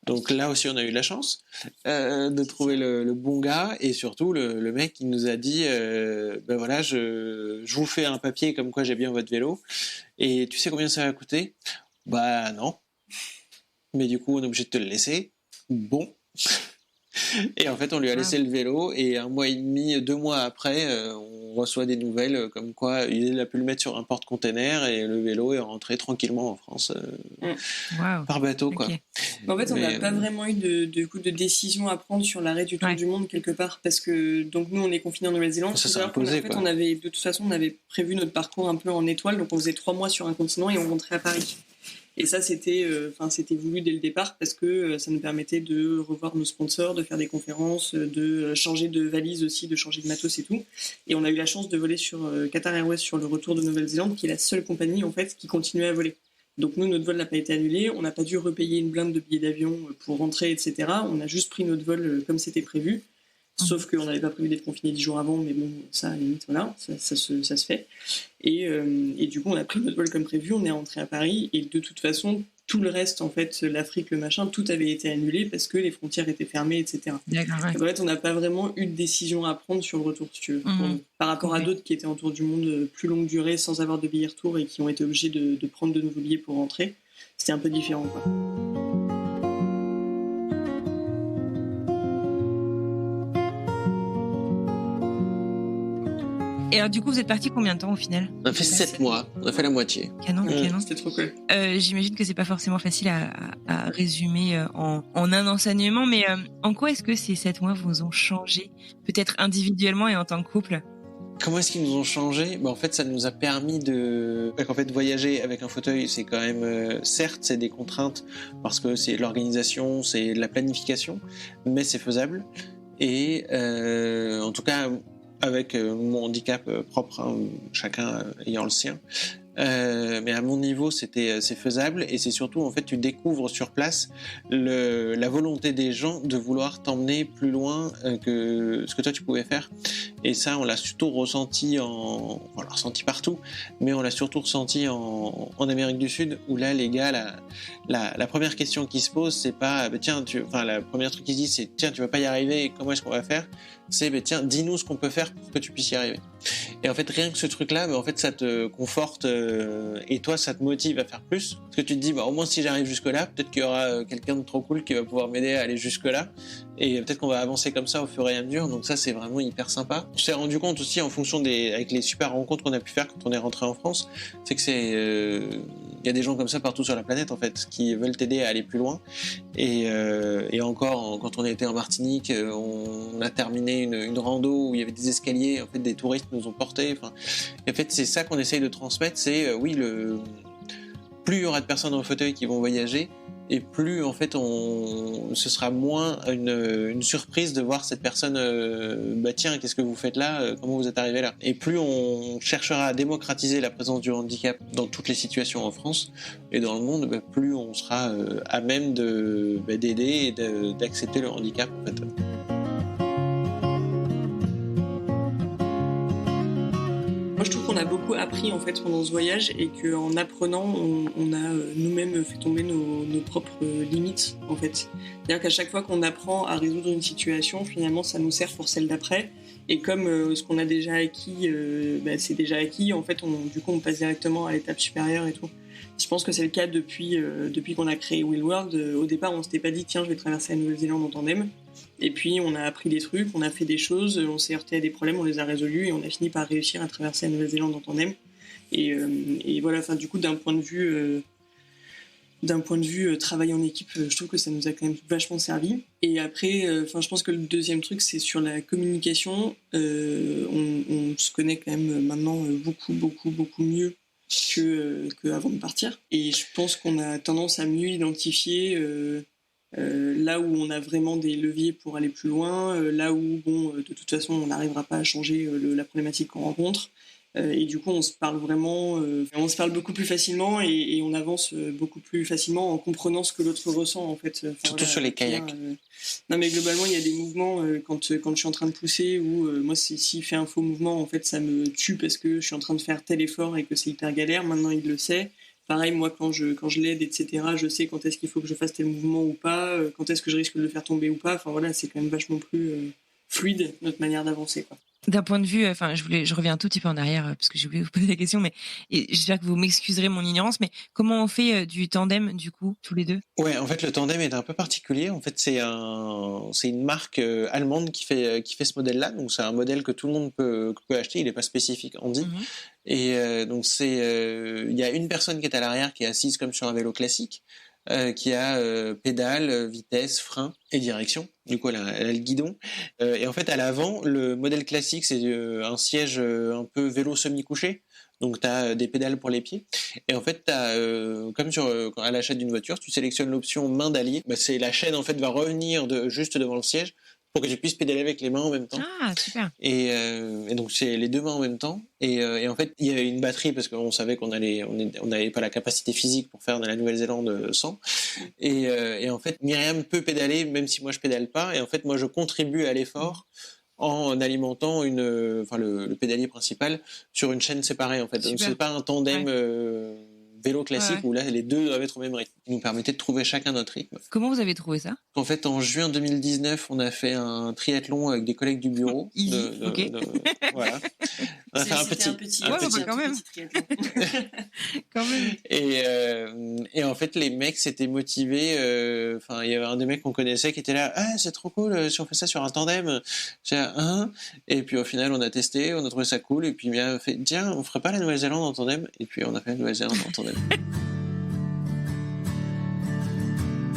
Donc là aussi on a eu de la chance de trouver le bon gars, et surtout le mec qui nous a dit je vous fais un papier comme quoi j'ai bien votre vélo, et tu sais combien ça va coûter ? Non. Mais du coup on est obligé de te le laisser. Bon. Et en fait, on lui a laissé le vélo, et 1 mois et demi, 2 mois après, on reçoit des nouvelles comme quoi il a pu le mettre sur un porte-container et le vélo est rentré tranquillement en France par bateau, quoi. Okay. En fait, on n'a pas vraiment eu de décision à prendre sur l'arrêt du tour du monde quelque part, parce que donc nous on est confinés en Nouvelle-Zélande. Ça s'est imposé, quoi. On avait de toute façon prévu notre parcours un peu en étoile, donc on faisait 3 mois sur un continent et on rentrait à Paris. Et ça, c'était voulu dès le départ parce que ça nous permettait de revoir nos sponsors, de faire des conférences, de changer de valise aussi, de changer de matos et tout. Et on a eu la chance de voler sur Qatar Airways sur le retour de Nouvelle-Zélande, qui est la seule compagnie en fait qui continuait à voler. Donc nous, notre vol n'a pas été annulé, on n'a pas dû repayer une blinde de billets d'avion pour rentrer, etc. On a juste pris notre vol comme c'était prévu. Sauf qu'on n'avait pas prévu d'être confiné 10 jours avant, mais bon, ça, à la limite, voilà, ça se fait. Et du coup, on a pris notre vol comme prévu, on est rentré à Paris, et de toute façon, tout le reste, en fait, l'Afrique, le machin, tout avait été annulé parce que les frontières étaient fermées, etc. D'accord, ouais. En fait, on n'a pas vraiment eu de décision à prendre sur le retour, si tu veux. Par rapport à d'autres qui étaient en tour du monde plus longue durée, sans avoir de billets retour, et qui ont été obligés de prendre de nouveaux billets pour rentrer, c'était un peu différent, quoi. Et alors, du coup, vous êtes partis combien de temps au final ? On a fait 7 mois, on a fait la moitié. Canon. C'était trop cool. J'imagine que c'est pas forcément facile à résumer en un enseignement, mais en quoi est-ce que ces 7 mois vous ont changé, peut-être individuellement et en tant que couple ? Comment est-ce qu'ils nous ont changé ? En fait, ça nous a permis de voyager avec un fauteuil, c'est quand même certes, c'est des contraintes parce que c'est de l'organisation, c'est de la planification, mais c'est faisable. Et en tout cas, avec mon handicap propre, chacun ayant le sien. Mais à mon niveau, c'est faisable, et c'est surtout, en fait, tu découvres sur place la volonté des gens de vouloir t'emmener plus loin que ce que toi tu pouvais faire. Et ça, on l'a surtout ressenti on l'a ressenti partout, mais on l'a surtout ressenti en Amérique du Sud, où là, les gars, la première question qui se pose, c'est pas, la première truc qu'ils disent, c'est, tiens, tu vas pas y arriver, comment est-ce qu'on va faire ? C'est, tiens, dis-nous ce qu'on peut faire pour que tu puisses y arriver. Et en fait, rien que ce truc-là, en fait, ça te conforte, et toi, ça te motive à faire plus. Parce que tu te dis, au moins si j'arrive jusque-là, peut-être qu'il y aura quelqu'un de trop cool qui va pouvoir m'aider à aller jusque-là. Et peut-être qu'on va avancer comme ça au fur et à mesure. Donc ça, c'est vraiment hyper sympa. On s'est rendu compte aussi, en fonction avec les super rencontres qu'on a pu faire quand on est rentré en France, c'est que y a des gens comme ça partout sur la planète, en fait, qui veulent t'aider à aller plus loin. Et encore, quand on était en Martinique, on a terminé une rando où il y avait des escaliers, en fait, des touristes nous ont portés. En fait, c'est ça qu'on essaye de transmettre, c'est plus il y aura de personnes en fauteuil qui vont voyager, et plus en fait ce sera moins une surprise de voir cette personne tiens, qu'est-ce que vous faites là, comment vous êtes arrivé là, et plus on cherchera à démocratiser la présence du handicap dans toutes les situations en France et dans le monde, plus on sera à même d'aider et d'accepter le handicap en fait. Moi, je trouve qu'on a beaucoup appris en fait pendant ce voyage et qu'en apprenant, on a nous-mêmes fait tomber nos propres limites en fait. C'est-à-dire qu'à chaque fois qu'on apprend à résoudre une situation, finalement, ça nous sert pour celle d'après. Et comme ce qu'on a déjà acquis, c'est déjà acquis, en fait, du coup, on passe directement à l'étape supérieure et tout. Je pense que c'est le cas depuis qu'on a créé Wheel World. Au départ, on s'était pas dit tiens, je vais traverser la Nouvelle-Zélande en tandem. Et puis on a appris des trucs, on a fait des choses, on s'est heurté à des problèmes, on les a résolus et on a fini par réussir à traverser la Nouvelle-Zélande en tandem. Et voilà, enfin du coup d'un point de vue travail en équipe, je trouve que ça nous a quand même vachement servi. Et après, je pense que le deuxième truc, c'est sur la communication. On se connaît quand même maintenant beaucoup mieux qu'avant de partir. Et je pense qu'on a tendance à mieux identifier là où on a vraiment des leviers pour aller plus loin, là où, de toute façon, on n'arrivera pas à changer la problématique qu'on rencontre. Et du coup, on se parle vraiment, on se parle beaucoup plus facilement et on avance beaucoup plus facilement en comprenant ce que l'autre ressent, en fait. Surtout sur les kayaks. Non, mais globalement, il y a des mouvements quand je suis en train de pousser où moi, s'il fait un faux mouvement, en fait, ça me tue parce que je suis en train de faire tel effort et que c'est hyper galère. Maintenant, il le sait. Pareil, moi, quand je l'aide, etc., je sais quand est-ce qu'il faut que je fasse tel mouvement ou pas, quand est-ce que je risque de le faire tomber ou pas. Enfin, voilà, c'est quand même vachement plus fluide, notre manière d'avancer, quoi. D'un point de vue, je reviens un tout petit peu en arrière parce que j'ai oublié de vous poser la question, mais j'espère que vous m'excuserez mon ignorance, mais comment on fait du tandem du coup, tous les deux ? Ouais, en fait, le tandem est un peu particulier. En fait, c'est une marque allemande qui fait ce modèle-là. Donc, c'est un modèle que tout le monde peut acheter. Il n'est pas spécifique handi. Mm-hmm. Et donc, il y a une personne qui est à l'arrière, qui est assise comme sur un vélo classique, qui a pédale, vitesse, frein et direction. Du coup, elle a le guidon. Et en fait, à l'avant, le modèle classique, c'est un siège un peu vélo semi-couché. Donc, tu as des pédales pour les pieds. Et en fait, comme à l'achat d'une voiture, tu sélectionnes l'option main d'allié. C'est la chaîne, en fait, va revenir juste devant le siège pour que tu puisses pédaler avec les mains en même temps. Ah, super. Et donc, c'est les deux mains en même temps. Et en fait, il y avait une batterie parce qu'on savait qu'on n'avait pas la capacité physique pour faire de la Nouvelle-Zélande sans. Et en fait, Myriam peut pédaler, même si moi, je pédale pas. Et en fait, moi, je contribue à l'effort en alimentant le pédalier principal sur une chaîne séparée, en fait. Super. Donc, c'est pas un tandem vélo classique où là, les deux doivent être au même rythme. Ils nous permettaient de trouver chacun notre rythme. Comment vous avez trouvé ça ? En fait, en juin 2019, on a fait un triathlon avec des collègues du bureau. Ok. Voilà. On a fait un petit quand même. Quand même. Et en fait, les mecs s'étaient motivés. Il y avait un des mecs qu'on connaissait qui était là. Ah, c'est trop cool si on fait ça sur un tandem. Et puis au final, on a testé, on a trouvé ça cool. Et puis il a fait tiens, on ferait pas la Nouvelle-Zélande en tandem. Et puis on a fait la Nouvelle-Zélande en tandem.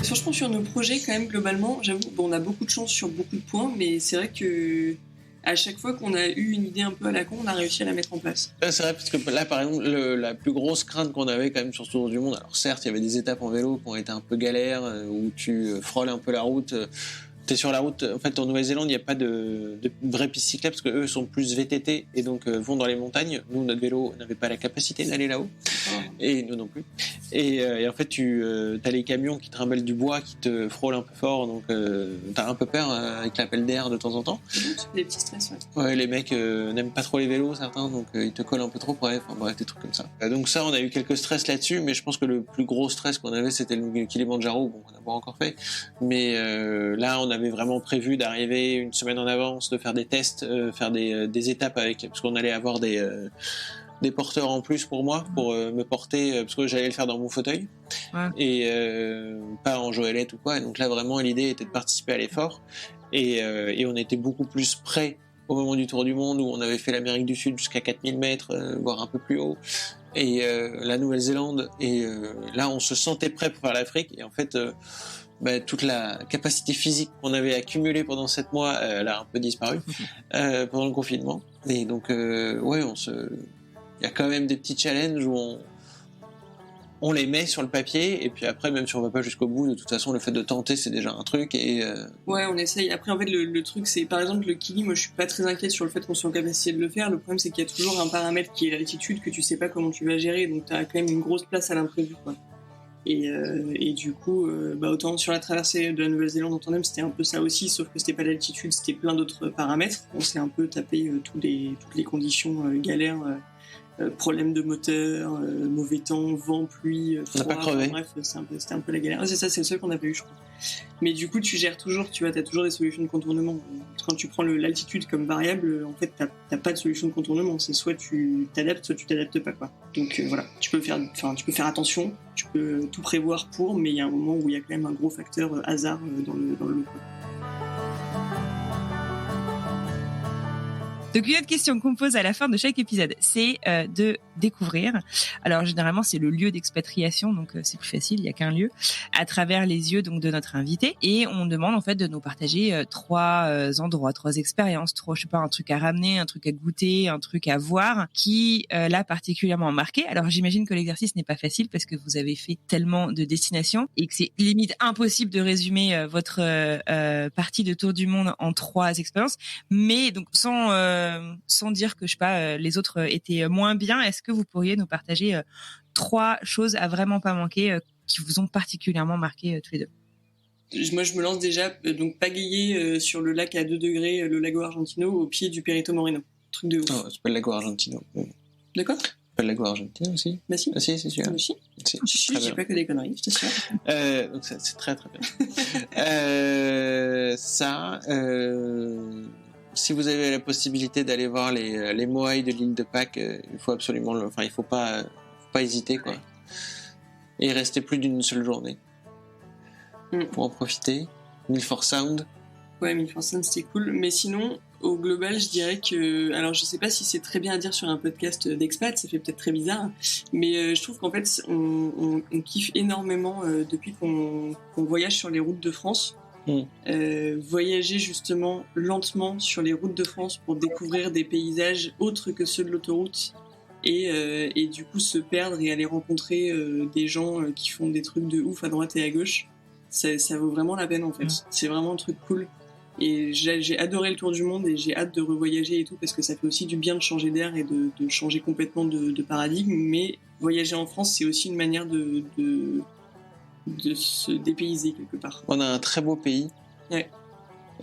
Franchement, sur nos projets, quand même, globalement, j'avoue, on a beaucoup de chance sur beaucoup de points, mais c'est vrai que à chaque fois qu'on a eu une idée un peu à la con, on a réussi à la mettre en place. C'est vrai, parce que là, par exemple, la plus grosse crainte qu'on avait quand même sur ce tour du monde, alors certes, il y avait des étapes en vélo qui ont été un peu galères, où tu frôles un peu la route. T'es sur la route, en fait en Nouvelle-Zélande il n'y a pas de vraie piste cyclable parce qu'eux sont plus VTT et donc vont dans les montagnes. Nous notre vélo n'avait pas la capacité d'aller là-haut et nous non plus. Et en fait tu as les camions qui trimballent du bois qui te frôlent un peu fort, donc t'as un peu peur avec l'appel d'air de temps en temps. C'est des petits stress, ouais. Ouais, les mecs n'aiment pas trop les vélos certains, donc ils te collent un peu trop près, bref des trucs comme ça. Donc ça on a eu quelques stress là-dessus, mais je pense que le plus gros stress qu'on avait c'était le Kilimanjaro, bon on n'a pas encore fait, mais là on avait vraiment prévu d'arriver une semaine en avance, de faire des tests, faire des étapes parce qu'on allait avoir des porteurs en plus pour moi, pour me porter, parce que j'allais le faire dans mon fauteuil, et pas en joëlette ou quoi. Et donc là vraiment l'idée était de participer à l'effort, et on était beaucoup plus prêts au moment du Tour du Monde où on avait fait l'Amérique du Sud jusqu'à 4000 mètres, voire un peu plus haut, et la Nouvelle-Zélande, et là on se sentait prêt pour faire l'Afrique, et en fait toute la capacité physique qu'on avait accumulée pendant 7 mois, elle a un peu disparu pendant le confinement. Et donc, il y a quand même des petits challenges où on les met sur le papier, et puis après, même si on va pas jusqu'au bout, de toute façon, le fait de tenter, c'est déjà un truc. Ouais, on essaye. Après, en fait, le truc, c'est par exemple le Kili. Moi, je suis pas très inquiète sur le fait qu'on soit en capacité de le faire. Le problème, c'est qu'il y a toujours un paramètre qui est l'altitude que tu sais pas comment tu vas gérer. Donc, tu as quand même une grosse place à l'imprévu, quoi. Et du coup, autant sur la traversée de la Nouvelle-Zélande en tandem, c'était un peu ça aussi, sauf que c'était pas l'altitude, c'était plein d'autres paramètres. On s'est un peu tapé toutes les conditions galères. Problème de moteur, mauvais temps, vent, pluie, froid. On n'a pas crevé. Bref, c'était un peu la galère. C'est ça, c'est le seul qu'on n'a pas eu, je crois. Mais du coup, tu gères toujours, tu vois, t'as toujours des solutions de contournement. Quand tu prends l'altitude comme variable, en fait, t'as pas de solution de contournement. C'est soit tu t'adaptes, soit tu t'adaptes pas, quoi. Donc voilà, tu peux faire attention, tu peux tout prévoir pour, mais il y a un moment où il y a quand même un gros facteur hasard dans le lot. Donc une autre question qu'on pose à la fin de chaque épisode, c'est de découvrir. Alors généralement c'est le lieu d'expatriation, donc c'est plus facile, il y a qu'un lieu, à travers les yeux donc de notre invité, et on demande en fait de nous partager 3 endroits, 3 expériences, 3, je sais pas, un truc à ramener, un truc à goûter, un truc à voir qui l'a particulièrement marqué. Alors j'imagine que l'exercice n'est pas facile parce que vous avez fait tellement de destinations et que c'est limite impossible de résumer votre partie de tour du monde en 3 expériences, mais donc sans dire que je sais pas les autres étaient moins bien, est-ce que vous pourriez nous partager 3 choses à vraiment pas manquer qui vous ont particulièrement marqué tous les deux? Moi, je me lance déjà, donc pagayer sur le lac à 2 degrés, le lago Argentino, au pied du Perito Moreno. Truc de ouf. Oh, c'est pas le lago Argentino. D'accord. C'est pas le lago Argentino aussi? Bah si. Ah si, c'est sûr. Si. Si, Je dis pas que des conneries, je t'assure. Donc c'est très très bien. Si vous avez la possibilité d'aller voir les moaïs de l'île de Pâques, il faut absolument il faut pas hésiter, quoi. Ouais. Et rester plus d'une seule journée pour en profiter. Milford Sound. Ouais, Milford Sound, c'était cool. Mais sinon, au global, je dirais que... Alors, je sais pas si c'est très bien à dire sur un podcast d'expat, ça fait peut-être très bizarre, mais je trouve qu'en fait, on kiffe énormément depuis qu'on voyage sur les routes de France. Voyager justement lentement sur les routes de France pour découvrir des paysages autres que ceux de l'autoroute et du coup se perdre et aller rencontrer des gens qui font des trucs de ouf à droite et à gauche, ça vaut vraiment la peine en fait. C'est vraiment un truc cool et j'ai adoré le tour du monde et j'ai hâte de revoyager et tout parce que ça fait aussi du bien de changer d'air et de changer complètement de paradigme, mais voyager en France c'est aussi une manière de se dépayser quelque part. On a un très beau pays. Ouais.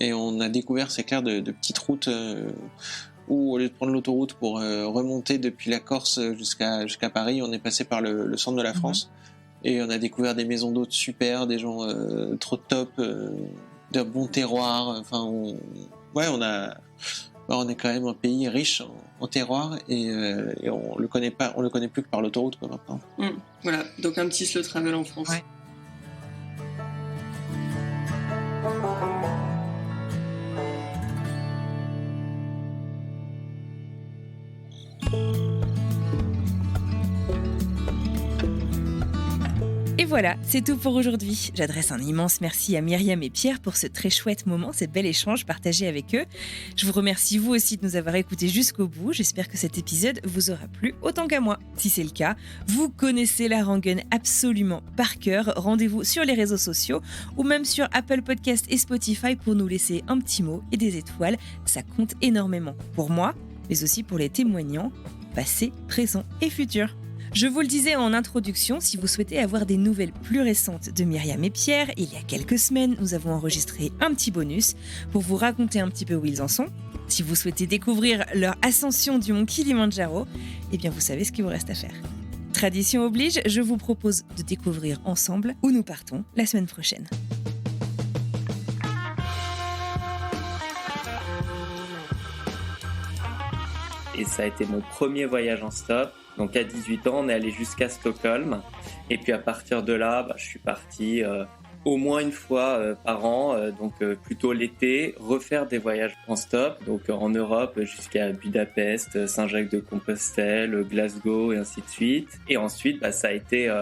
Et on a découvert, c'est clair, de petites routes où, au lieu de prendre l'autoroute pour remonter depuis la Corse jusqu'à Paris, on est passé par le centre de la France. Et on a découvert des maisons d'hôtes super, des gens trop top, de bons terroirs. Enfin, on est quand même un pays riche en terroirs et on le connaît plus que par l'autoroute, quoi, maintenant. Voilà, donc un petit slow travel en France. Ouais. Et voilà, c'est tout pour aujourd'hui. J'adresse un immense merci à Myriam et Pierre pour ce très chouette moment, ces bel échange partagé avec eux. Je vous remercie vous aussi de nous avoir écoutés jusqu'au bout. J'espère que cet épisode vous aura plu autant qu'à moi. Si c'est le cas, vous connaissez la rengaine absolument par cœur. Rendez-vous sur les réseaux sociaux ou même sur Apple Podcast et Spotify pour nous laisser un petit mot et des étoiles. Ça compte énormément pour moi, mais aussi pour les témoignants, passés, présents et futurs. Je vous le disais en introduction, si vous souhaitez avoir des nouvelles plus récentes de Myriam et Pierre, il y a quelques semaines, nous avons enregistré un petit bonus pour vous raconter un petit peu où ils en sont. Si vous souhaitez découvrir leur ascension du mont Kilimandjaro, eh bien vous savez ce qu'il vous reste à faire. Tradition oblige, je vous propose de découvrir ensemble où nous partons la semaine prochaine. Et ça a été mon premier voyage en stop. Donc à 18 ans, on est allé jusqu'à Stockholm. Et puis à partir de là, je suis parti au moins une fois par an, donc plutôt l'été, refaire des voyages en stop. Donc en Europe jusqu'à Budapest, Saint-Jacques-de-Compostelle, Glasgow et ainsi de suite. Et ensuite, ça a été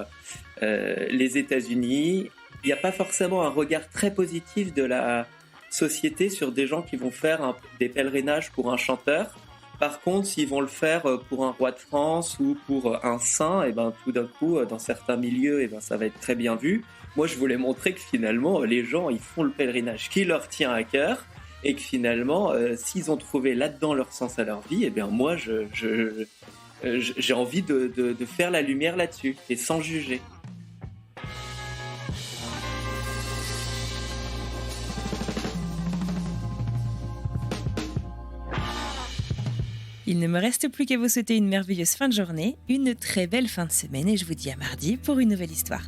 les États-Unis. Il n'y a pas forcément un regard très positif de la société sur des gens qui vont faire des pèlerinages pour un chanteur. Par contre, s'ils vont le faire pour un roi de France ou pour un saint, et ben tout d'un coup, dans certains milieux, et ben ça va être très bien vu. Moi, je voulais montrer que finalement, les gens, ils font le pèlerinage qui leur tient à cœur, et que finalement, s'ils ont trouvé là-dedans leur sens à leur vie, et bien moi, j'ai envie de faire la lumière là-dessus, et sans juger. Il ne me reste plus qu'à vous souhaiter une merveilleuse fin de journée, une très belle fin de semaine et je vous dis à mardi pour une nouvelle histoire.